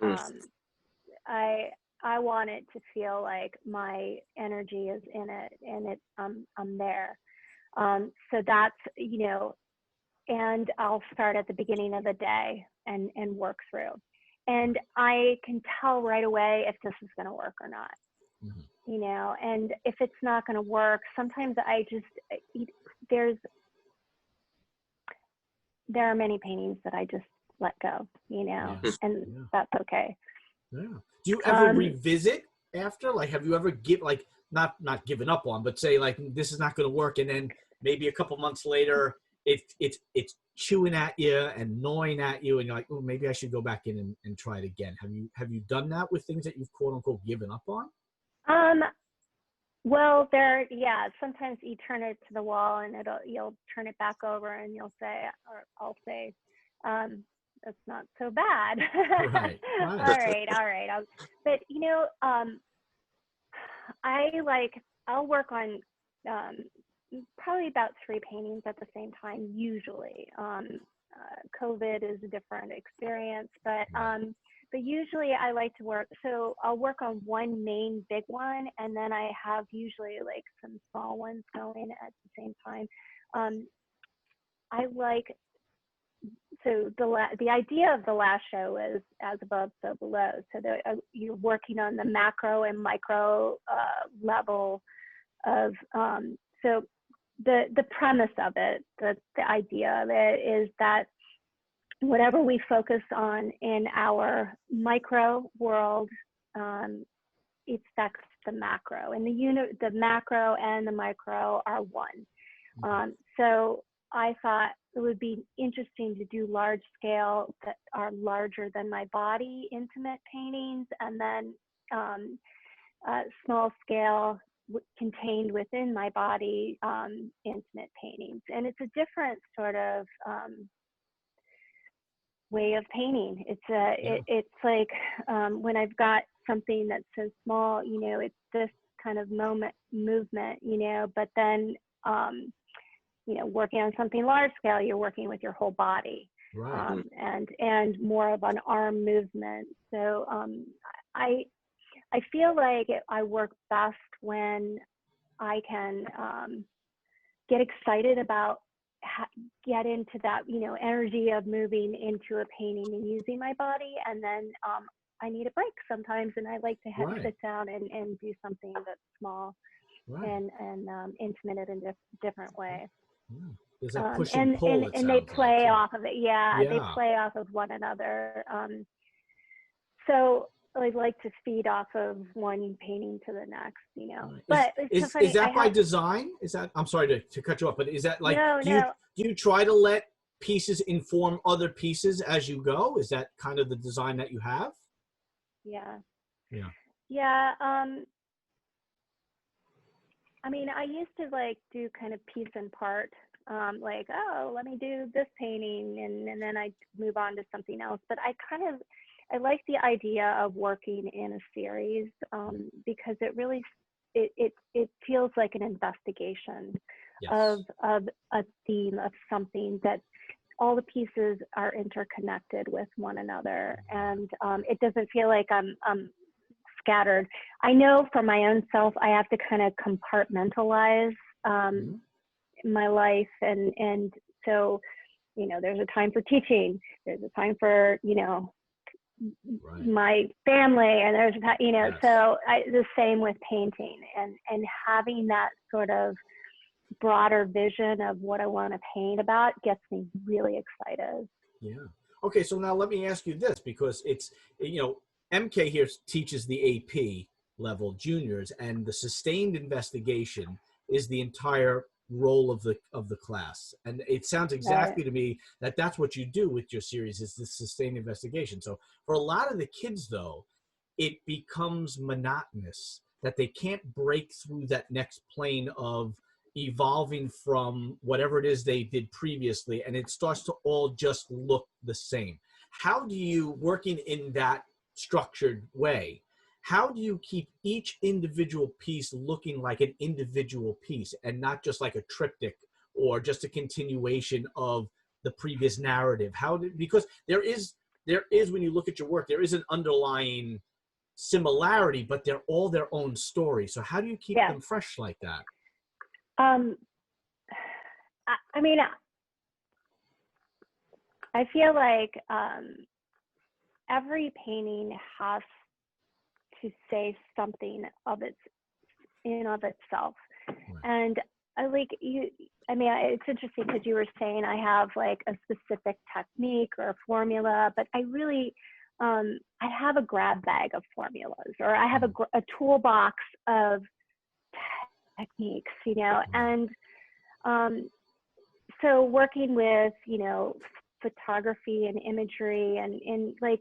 I want it to feel like my energy is in it, and I'm there. So that's, and I'll start at the beginning of the day and work through. And I can tell right away if this is going to work or not. And if it's not going to work, sometimes there are many paintings that I just let go, and that's okay. Yeah. Do you ever revisit after? Like, have you ever not given up on, but say like, this is not going to work, and then maybe a couple months later, it's chewing at you and gnawing at you, and you're like, oh, maybe I should go back in and try it again. Have you done that with things that you've quote unquote given up on? Well, sometimes you turn it to the wall and you'll turn it back over and you'll say, or I'll say, that's not so bad. Right. All right. But I'll work on probably about 3 paintings at the same time, usually. COVID is a different experience, but usually I like to work, so I'll work on one main big one, and then I have usually like some small ones going at the same time. So the idea of the last show is as above, so below. So you're working on the macro and micro level So the premise of it, the idea of it is that whatever we focus on in our micro world, it affects the macro, and the macro and the micro are one. So I thought it would be interesting to do large scale that are larger than my body intimate paintings, and then small scale contained within my body intimate paintings. And it's a different sort of way of painting. It's like when I've got something that's so small, you know, it's this kind of movement, you know, but then you know, working on something large scale, you're working with your whole body, right. And more of an arm movement. So I feel like I work best when I can get excited about, get into that, you know, energy of moving into a painting and using my body, and then I need a break sometimes, and I like to sit down and do something that's small and intimate in a different way. There's that push and pull. And they play off of it. Yeah, they play off of one another. So I like to feed off of one painting to the next, you know. But it's so funny, is that by design? Is that, I'm sorry to cut you off, but is that like, do you try to let pieces inform other pieces as you go? Is that kind of the design that you have? Yeah. Yeah. Yeah. I mean, I used to like do kind of piece and part, like, oh, let me do this painting, and then I move on to something else. But I like the idea of working in a series because it really, it feels like an investigation of a theme, of something that all the pieces are interconnected with one another, and it doesn't feel like I'm scattered. I know for my own self, I have to kind of compartmentalize my life, and so, you know, there's a time for teaching, there's a time for, you know, my family, and there's, you know, so the same with painting, and having that sort of broader vision of what I want to paint about gets me really excited. Yeah. Okay, so now let me ask you this, because it's, you know, MK here teaches the AP level juniors, and the sustained investigation is the entire role of the class. And it sounds exactly to me that that's what you do with your series, is this sustained investigation. So for a lot of the kids, though, it becomes monotonous, that they can't break through that next plane of evolving from whatever it is they did previously, and it starts to all just look the same. How do you, working in that structured way, how do you keep each individual piece looking like an individual piece and not just like a triptych or just a continuation of the previous narrative? Because there is, when you look at your work, there is an underlying similarity, but they're all their own story. So how do you keep them fresh like that? I mean, I feel like every painting has to say something of itself. And I like you, I mean, it's interesting because you were saying I have like a specific technique or a formula, but I really, I have a grab bag of formulas, or I have a toolbox of techniques, you know, and so working with, you know, photography and imagery, and like,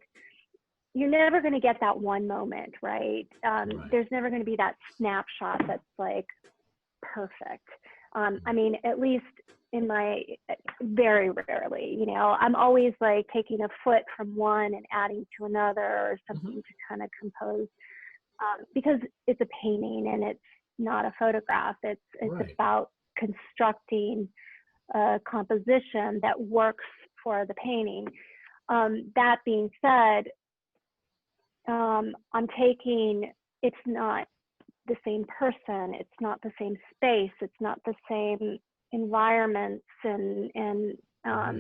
you're never going to get that one moment, right? There's never going to be that snapshot that's like perfect. I mean, at least in my, very rarely, you know, I'm always like taking a foot from one and adding to another or something to kind of compose, because it's a painting and it's not a photograph. It's about constructing a composition that works for the painting. That being said, I'm taking, it's not the same person, it's not the same space, it's not the same environments, and I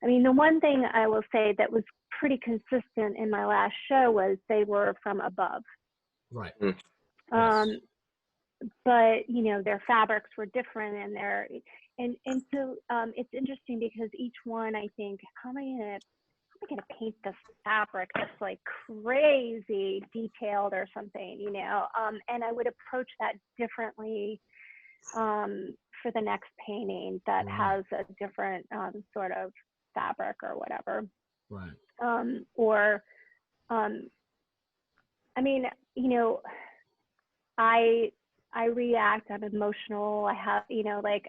mean, the one thing I will say that was pretty consistent in my last show was they were from above. Right. but you know, their fabrics were different, and so it's interesting because each one, I think, how am I gonna paint this fabric that's like crazy detailed or something, you know? And I would approach that differently for the next painting that has a different sort of fabric or whatever. Right. I mean, you know, I react, I'm emotional, I have, you know, like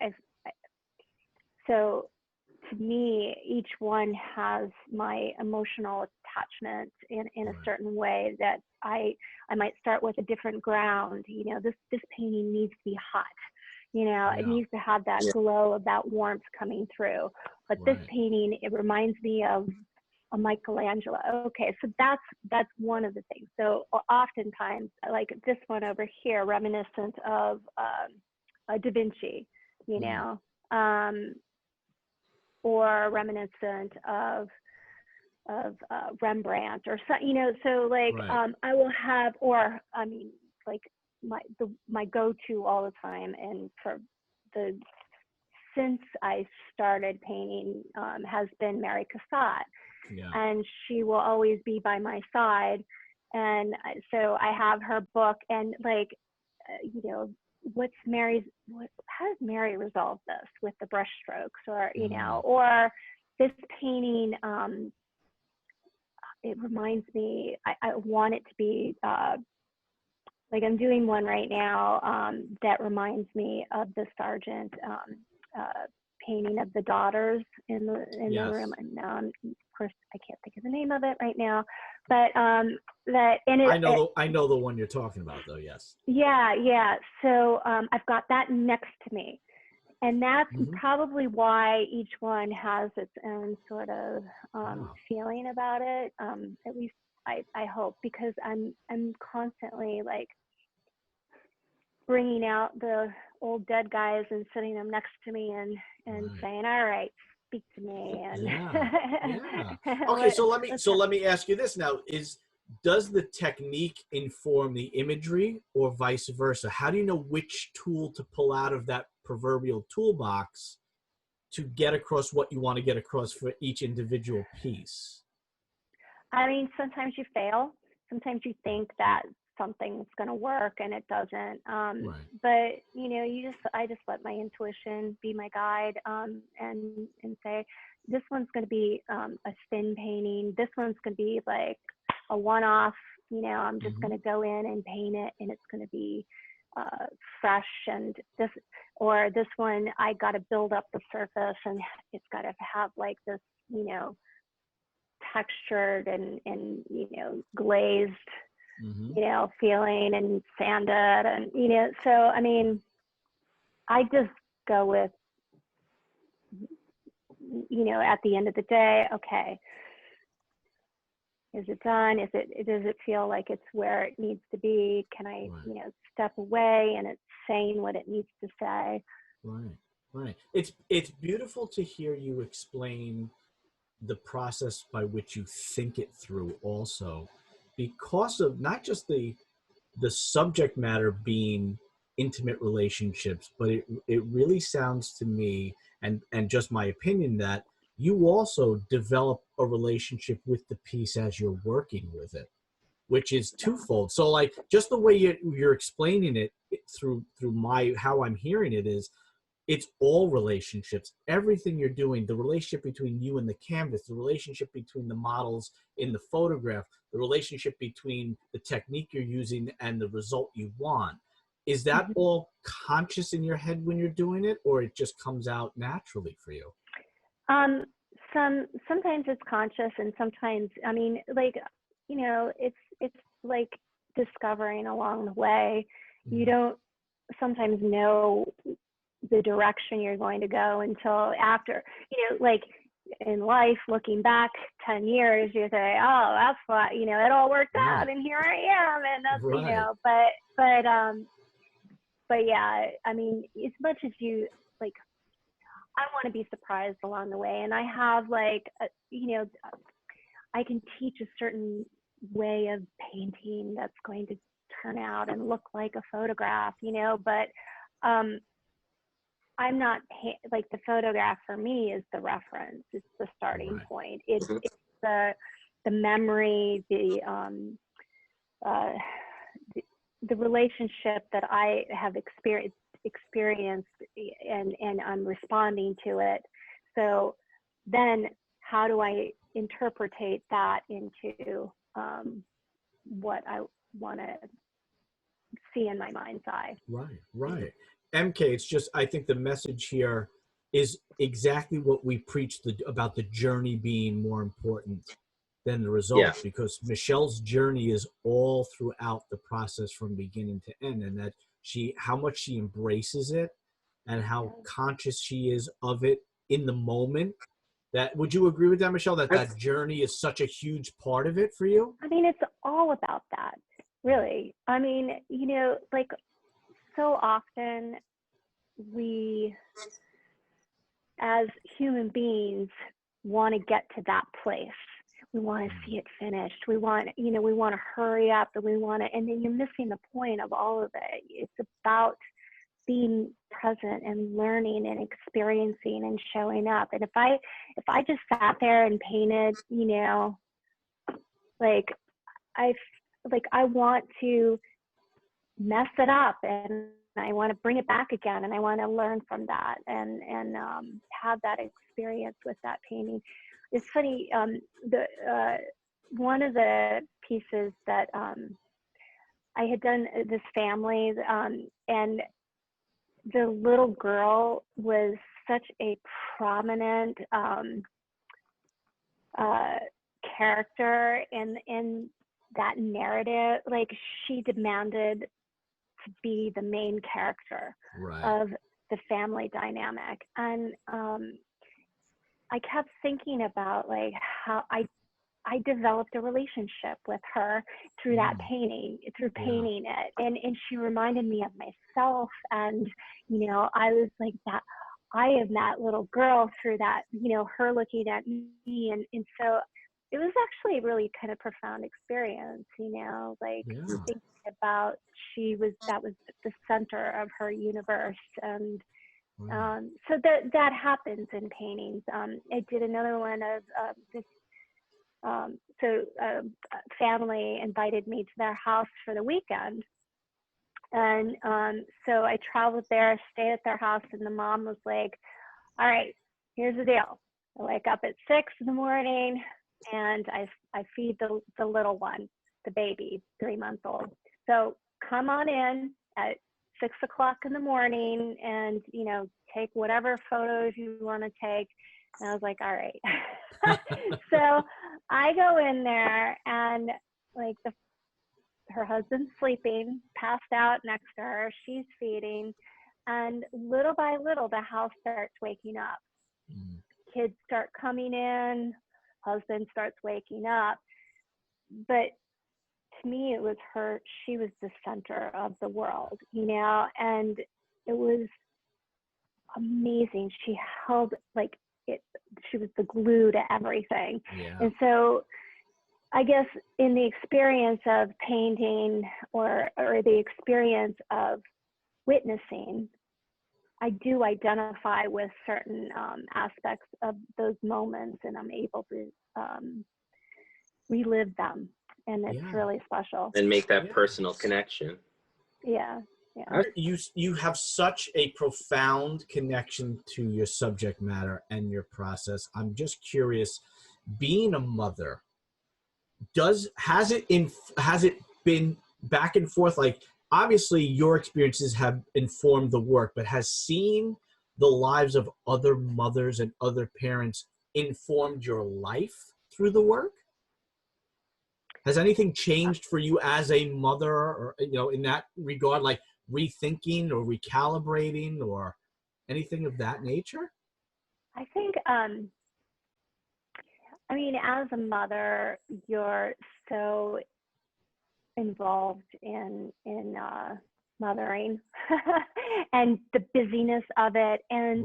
so to me, each one has my emotional attachment in a certain way that I might start with a different ground. You know, this painting needs to be hot. You know, it needs to have that glow of that warmth coming through. But this painting, it reminds me of a Michelangelo. Okay, so that's one of the things. So oftentimes, like this one over here, reminiscent of Da Vinci, you know, or reminiscent of Rembrandt or so, you know. So like I will have, or I mean, like my go-to all the time, and since I started painting has been Mary Cassatt. Yeah. And she will always be by my side. And so I have her book, and like, you know, how does Mary resolve this with the brush strokes, or, you know, or this painting, it reminds me, I want it to be, like I'm doing one right now that reminds me of the Sargent painting of the daughters in the room. And of course, I can't think of the name of it right now, but I know the one you're talking about, though. Yes. Yeah. So I've got that next to me, and that's probably why each one has its own sort of feeling about it. At least I hope, because I'm constantly like bringing out the old dead guys and sitting them next to me and saying, all right, speak to me. And Okay, so let me ask you this now: does the technique inform the imagery, or vice versa? How do you know which tool to pull out of that proverbial toolbox to get across what you want to get across for each individual piece? I mean, sometimes you fail. Sometimes you think that something's going to work and it doesn't. But you know, I just let my intuition be my guide, and say, this one's going to be a thin painting. This one's going to be like a one-off. You know, I'm just going to go in and paint it, and it's going to be fresh. And this one, I got to build up the surface, and it's got to have like this, you know, textured and you know, glazed, you know, feeling, and sanded, and you know. So I mean, I just go with, you know, at the end of the day, okay, is it done? Does it feel like it's where it needs to be? Can I, you know, step away and it's saying what it needs to say? Right. It's beautiful to hear you explain the process by which you think it through also, because of not just the subject matter being intimate relationships, but it really sounds to me, and just my opinion, that you also develop a relationship with the piece as you're working with it, which is twofold. So like, just the way you're explaining it through how I'm hearing it is, it's all relationships. Everything you're doing, the relationship between you and the canvas, the relationship between the models in the photograph, the relationship between the technique you're using and the result you want. Is that all conscious in your head when you're doing it, or it just comes out naturally for you? Sometimes it's conscious, and sometimes, I mean, like, you know, it's like discovering along the way. You don't sometimes know the direction you're going to go until after, you know, like in life, looking back 10 years, you say, oh, that's what, you know, it all worked out, and here I am, and that's, you know, but yeah, I mean, as much as you, like, I want to be surprised along the way, and I have like, you know, I can teach a certain way of painting that's going to turn out and look like a photograph, you know, but I'm not like, the photograph for me is the reference. It's the starting point. It's the memory, the relationship that I have experienced and I'm responding to it. So then how do I interpretate that into what I want to see in my mind's eye? Right. MK, it's just, I think the message here is exactly what we preach about the journey being more important than the result, because Michelle's journey is all throughout the process from beginning to end, and that how much she embraces it and how conscious she is of it in the moment. Would you agree with that, Michelle, that journey is such a huge part of it for you? I mean, it's all about that, really. I mean, you know, like, so often we, as human beings, want to get to that place. We want to see it finished. We want, you know, we want to hurry up, and and then you're missing the point of all of it. It's about being present and learning and experiencing and showing up. And if I just sat there and painted, you know, like I want to mess it up, and I want to bring it back again, and I want to learn from that and have that experience with that painting. It's funny, one of the pieces that I had done, this family, and the little girl was such a prominent character in that narrative. Like, she demanded to be the main character of the family dynamic. And I kept thinking about, like, how I developed a relationship with her through that painting, through painting it. And she reminded me of myself. And, you know, I was like that. I am that little girl through that, you know, her looking at me. And so it was actually a really kind of profound experience, you know, like thinking about that was the center of her universe. And so that happens in paintings. I did another one of this. Family invited me to their house for the weekend. And so I traveled there, stayed at their house, and the mom was like, all right, here's the deal. I wake up at 6 in the morning, and I feed the little one, the baby, 3-month-old. So come on in at 6 o'clock in the morning and, you know, take whatever photos you want to take. And I was like, all right. So I go in there, and like her husband's sleeping, passed out next to her. She's feeding. And little by little, the house starts waking up. Kids start coming in. Husband starts waking up. But to me, it was her. She was the center of the world, you know, and it was amazing. She held, like, she was the glue to everything. And so I guess in the experience of painting or the experience of witnessing, I do identify with certain aspects of those moments, and I'm able to relive them, and it's really special. And make that personal connection. Yeah. You have such a profound connection to your subject matter and your process. I'm just curious, being a mother, has it been back and forth? Like, obviously your experiences have informed the work, but has seeing the lives of other mothers and other parents informed your life through the work? Has anything changed for you as a mother, or, you know, in that regard, like rethinking or recalibrating or anything of that nature? I think, I mean, as a mother, you're so involved in mothering and the busyness of it. And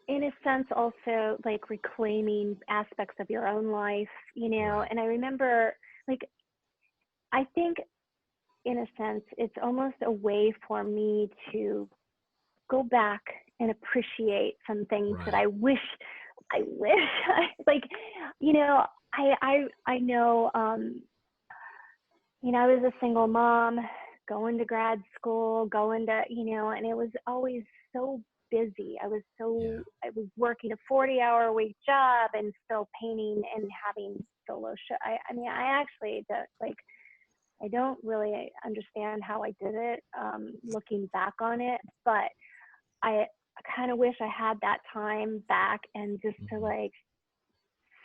in a sense, also like reclaiming aspects of your own life, you know. And I remember, like, I think in a sense, it's almost a way for me to go back and appreciate some things that I wish like, you know, I know, you know, I was a single mom going to grad school, going to, you know, and it was always so busy. I was working a 40-hour-a-week job and still painting and having solo show. I mean, I actually I don't really understand how I did it, looking back on it, but I kind of wish I had that time back and just to like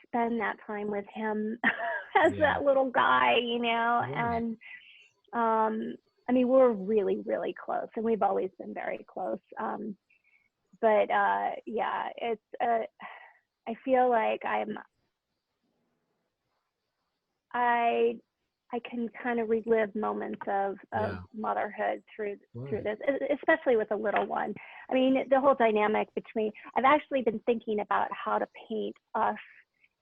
spend that time with him as that little guy, you know, and I mean, we're really, really close, and we've always been very close. But yeah, it's I feel like I can kind of relive moments of motherhood through this, especially with a little one. I mean, the whole dynamic between, I've actually been thinking about how to paint us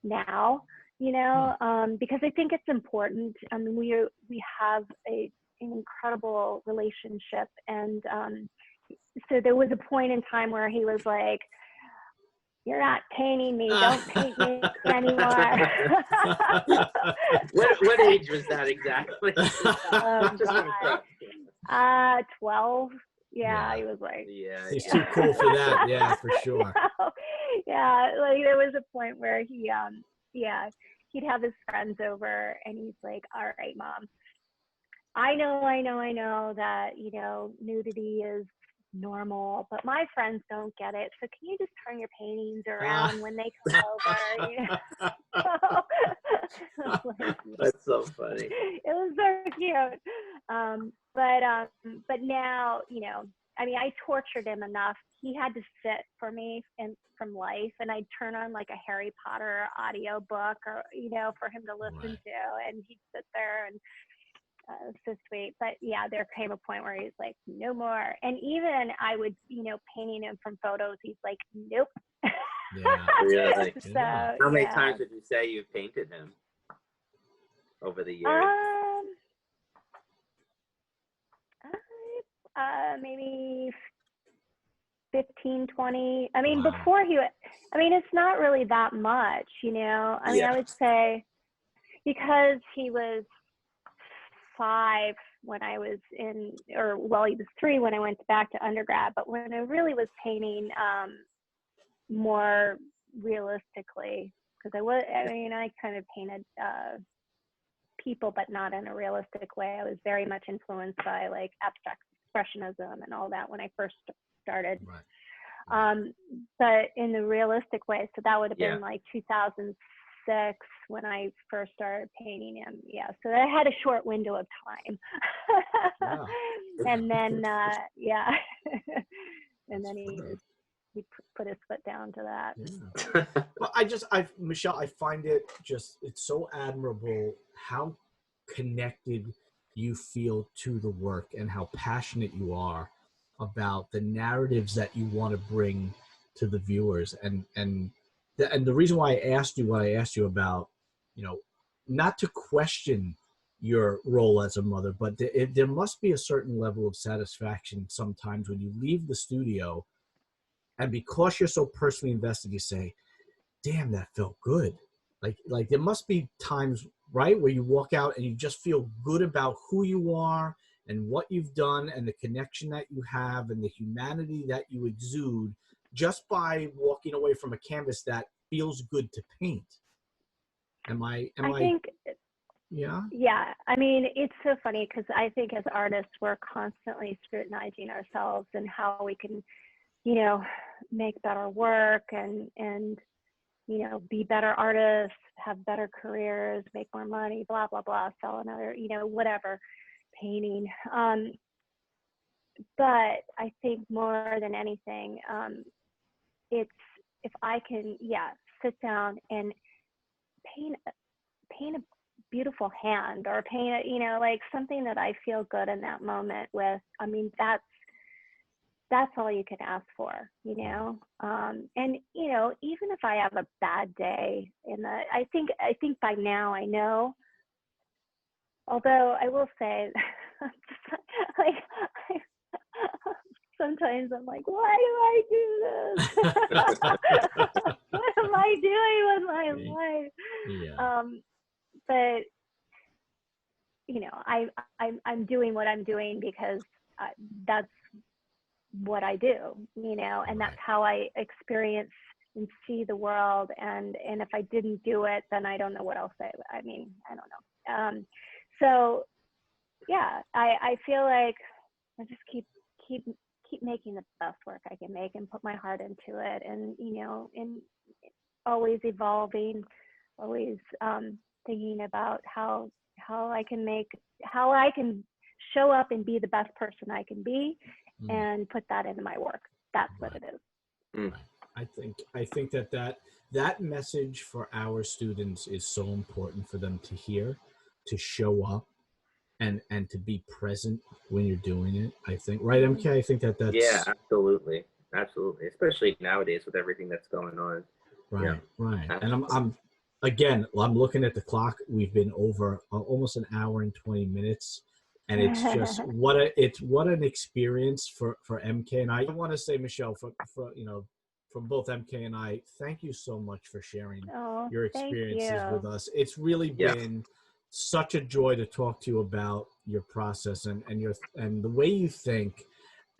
now, you know, because I think it's important. I mean, we have an incredible relationship, and so there was a point in time where he was like, "You're not painting me. Don't paint me anymore." What age was that exactly? 12. Yeah, he was like, he's too cool for that. Yeah, for sure. Yeah, like there was a point where he he'd have his friends over, and he's like, "All right, Mom, I know that, you know, nudity is normal, but my friends don't get it. So can you just turn your paintings around when they come over?" You know? Like, that's so funny. It was so cute. But now, you know, I mean, I tortured him enough. He had to sit for me and from life, and I'd turn on like a Harry Potter audio book, or, you know, for him to listen to, and he'd sit there, and so sweet. But yeah, there came a point where he's like, "No more." And even I would, you know, painting him from photos, he's like, "Nope." Yeah, really. So, how many times would you say you've painted him over the years? Maybe 15, 20. I mean, before I mean, it's not really that much, you know. I mean, I would say, because he was 5 when I was in, or well, he was 3 when I went back to undergrad, but when I really was painting more realistically, because I kind of painted people, but not in a realistic way. I was very much influenced by like abstract expressionism and all that when I first started. But in the realistic way, so that would have been like 2006 when I first started painting him. Yeah, so I had a short window of time. And then and then he put his foot down to that. Well, Michelle, I find it's so admirable how connected you feel to the work and how passionate you are about the narratives that you want to bring to the viewers. And the reason why I asked you what I asked you about, you know, not to question your role as a mother, but there must be a certain level of satisfaction sometimes when you leave the studio, and because you're so personally invested, you say, "Damn, that felt good." Like there must be times, right, where you walk out and you just feel good about who you are and what you've done and the connection that you have and the humanity that you exude just by walking away from a canvas that feels good to paint. I think, yeah. I mean, it's so funny because I think as artists, we're constantly scrutinizing ourselves and how we can, you know, make better work and you know, be better artists, have better careers, make more money, blah, blah, blah, sell another, you know, whatever, painting. But I think more than anything, it's if I can, sit down and paint a beautiful hand, or paint, you know, like something that I feel good in that moment with. I mean, that's all you can ask for, you know. And you know, even if I have a bad day I think by now I know, although I will say, like, sometimes I'm like, why do I do this? What am I doing with my life? Yeah. But you know, I'm doing what I'm doing because that's what I do, you know, and that's how I experience and see the world. And if I didn't do it, then I don't know what else I mean, I don't know. So yeah, I feel like I just keep making the best work I can make and put my heart into it, and you know, and always evolving, always thinking about how I can show up and be the best person I can be, and put that into my work. That's what it is. I think that message for our students is so important for them to hear, to show up and to be present when you're doing it. I think, right, MK? I think that's absolutely, especially nowadays with everything that's going on. Right. And I'm looking at the clock. We've been over almost an hour and 20 minutes. And it's just what an experience for MK and I want to say, Michelle, for you know, from both MK and I, thank you so much for sharing your experiences with us. It's really been such a joy to talk to you about your process and the way you think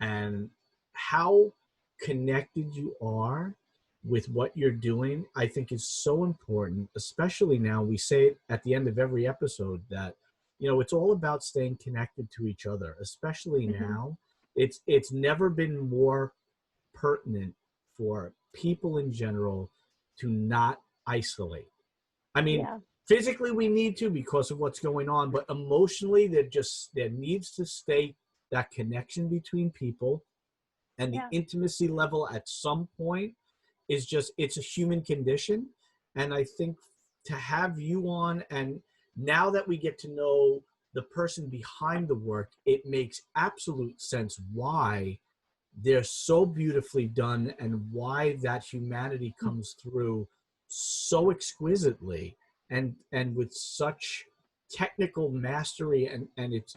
and how connected you are with what you're doing. I think is so important, especially now. We say it at the end of every episode that, you know, it's all about staying connected to each other, especially now. It's never been more pertinent for people in general to not isolate. I mean, physically we need to because of what's going on, but emotionally there needs to stay that connection between people, and the intimacy level at some point is just, it's a human condition. And I think to have you on, and now that we get to know the person behind the work, it makes absolute sense why they're so beautifully done and why that humanity comes through so exquisitely and with such technical mastery. And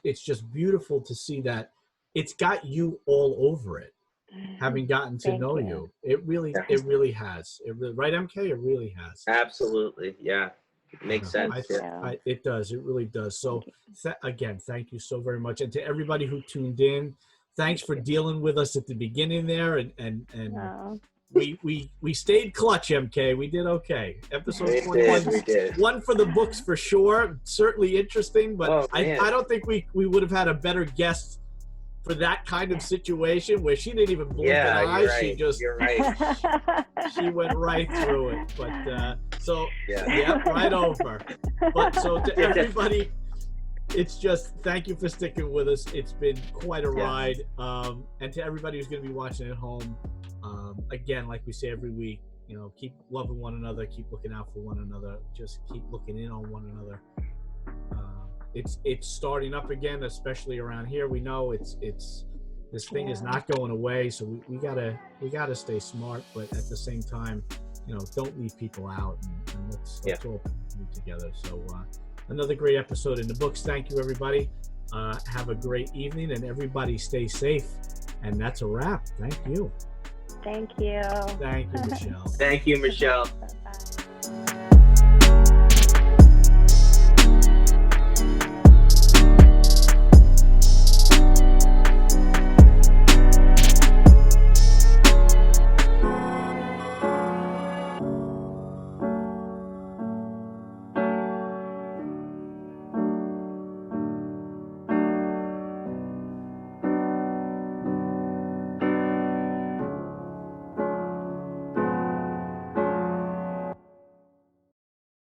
it's just beautiful to see that it's got you all over it, having gotten to know you. It really has. Right, MK? It really has. Absolutely. Yeah. It makes sense. It does. It really does. So again, thank you so very much. And to everybody who tuned in, thanks for dealing with us at the beginning there. And we stayed clutch, MK. We did okay. Episode 21, we did. One for the books for sure. Certainly interesting, but I don't think we would have had a better guest for that kind of situation where she didn't even blink an eye. Right. She just, she went right through it. But right over. But so to everybody, it's just, thank you for sticking with us. It's been quite a ride. And to everybody who's going to be watching at home, again, like we say every week, you know, keep loving one another, keep looking out for one another, just keep looking in on one another. It's starting up again, especially around here. We know this thing is not going away, so we gotta stay smart, but at the same time, you know, don't leave people out, and let's all be together. So another great episode in the books. Thank you, everybody. Have a great evening, and everybody stay safe. And that's a wrap. Thank you. Thank you. Thank you, Michelle. Thank you, Michelle.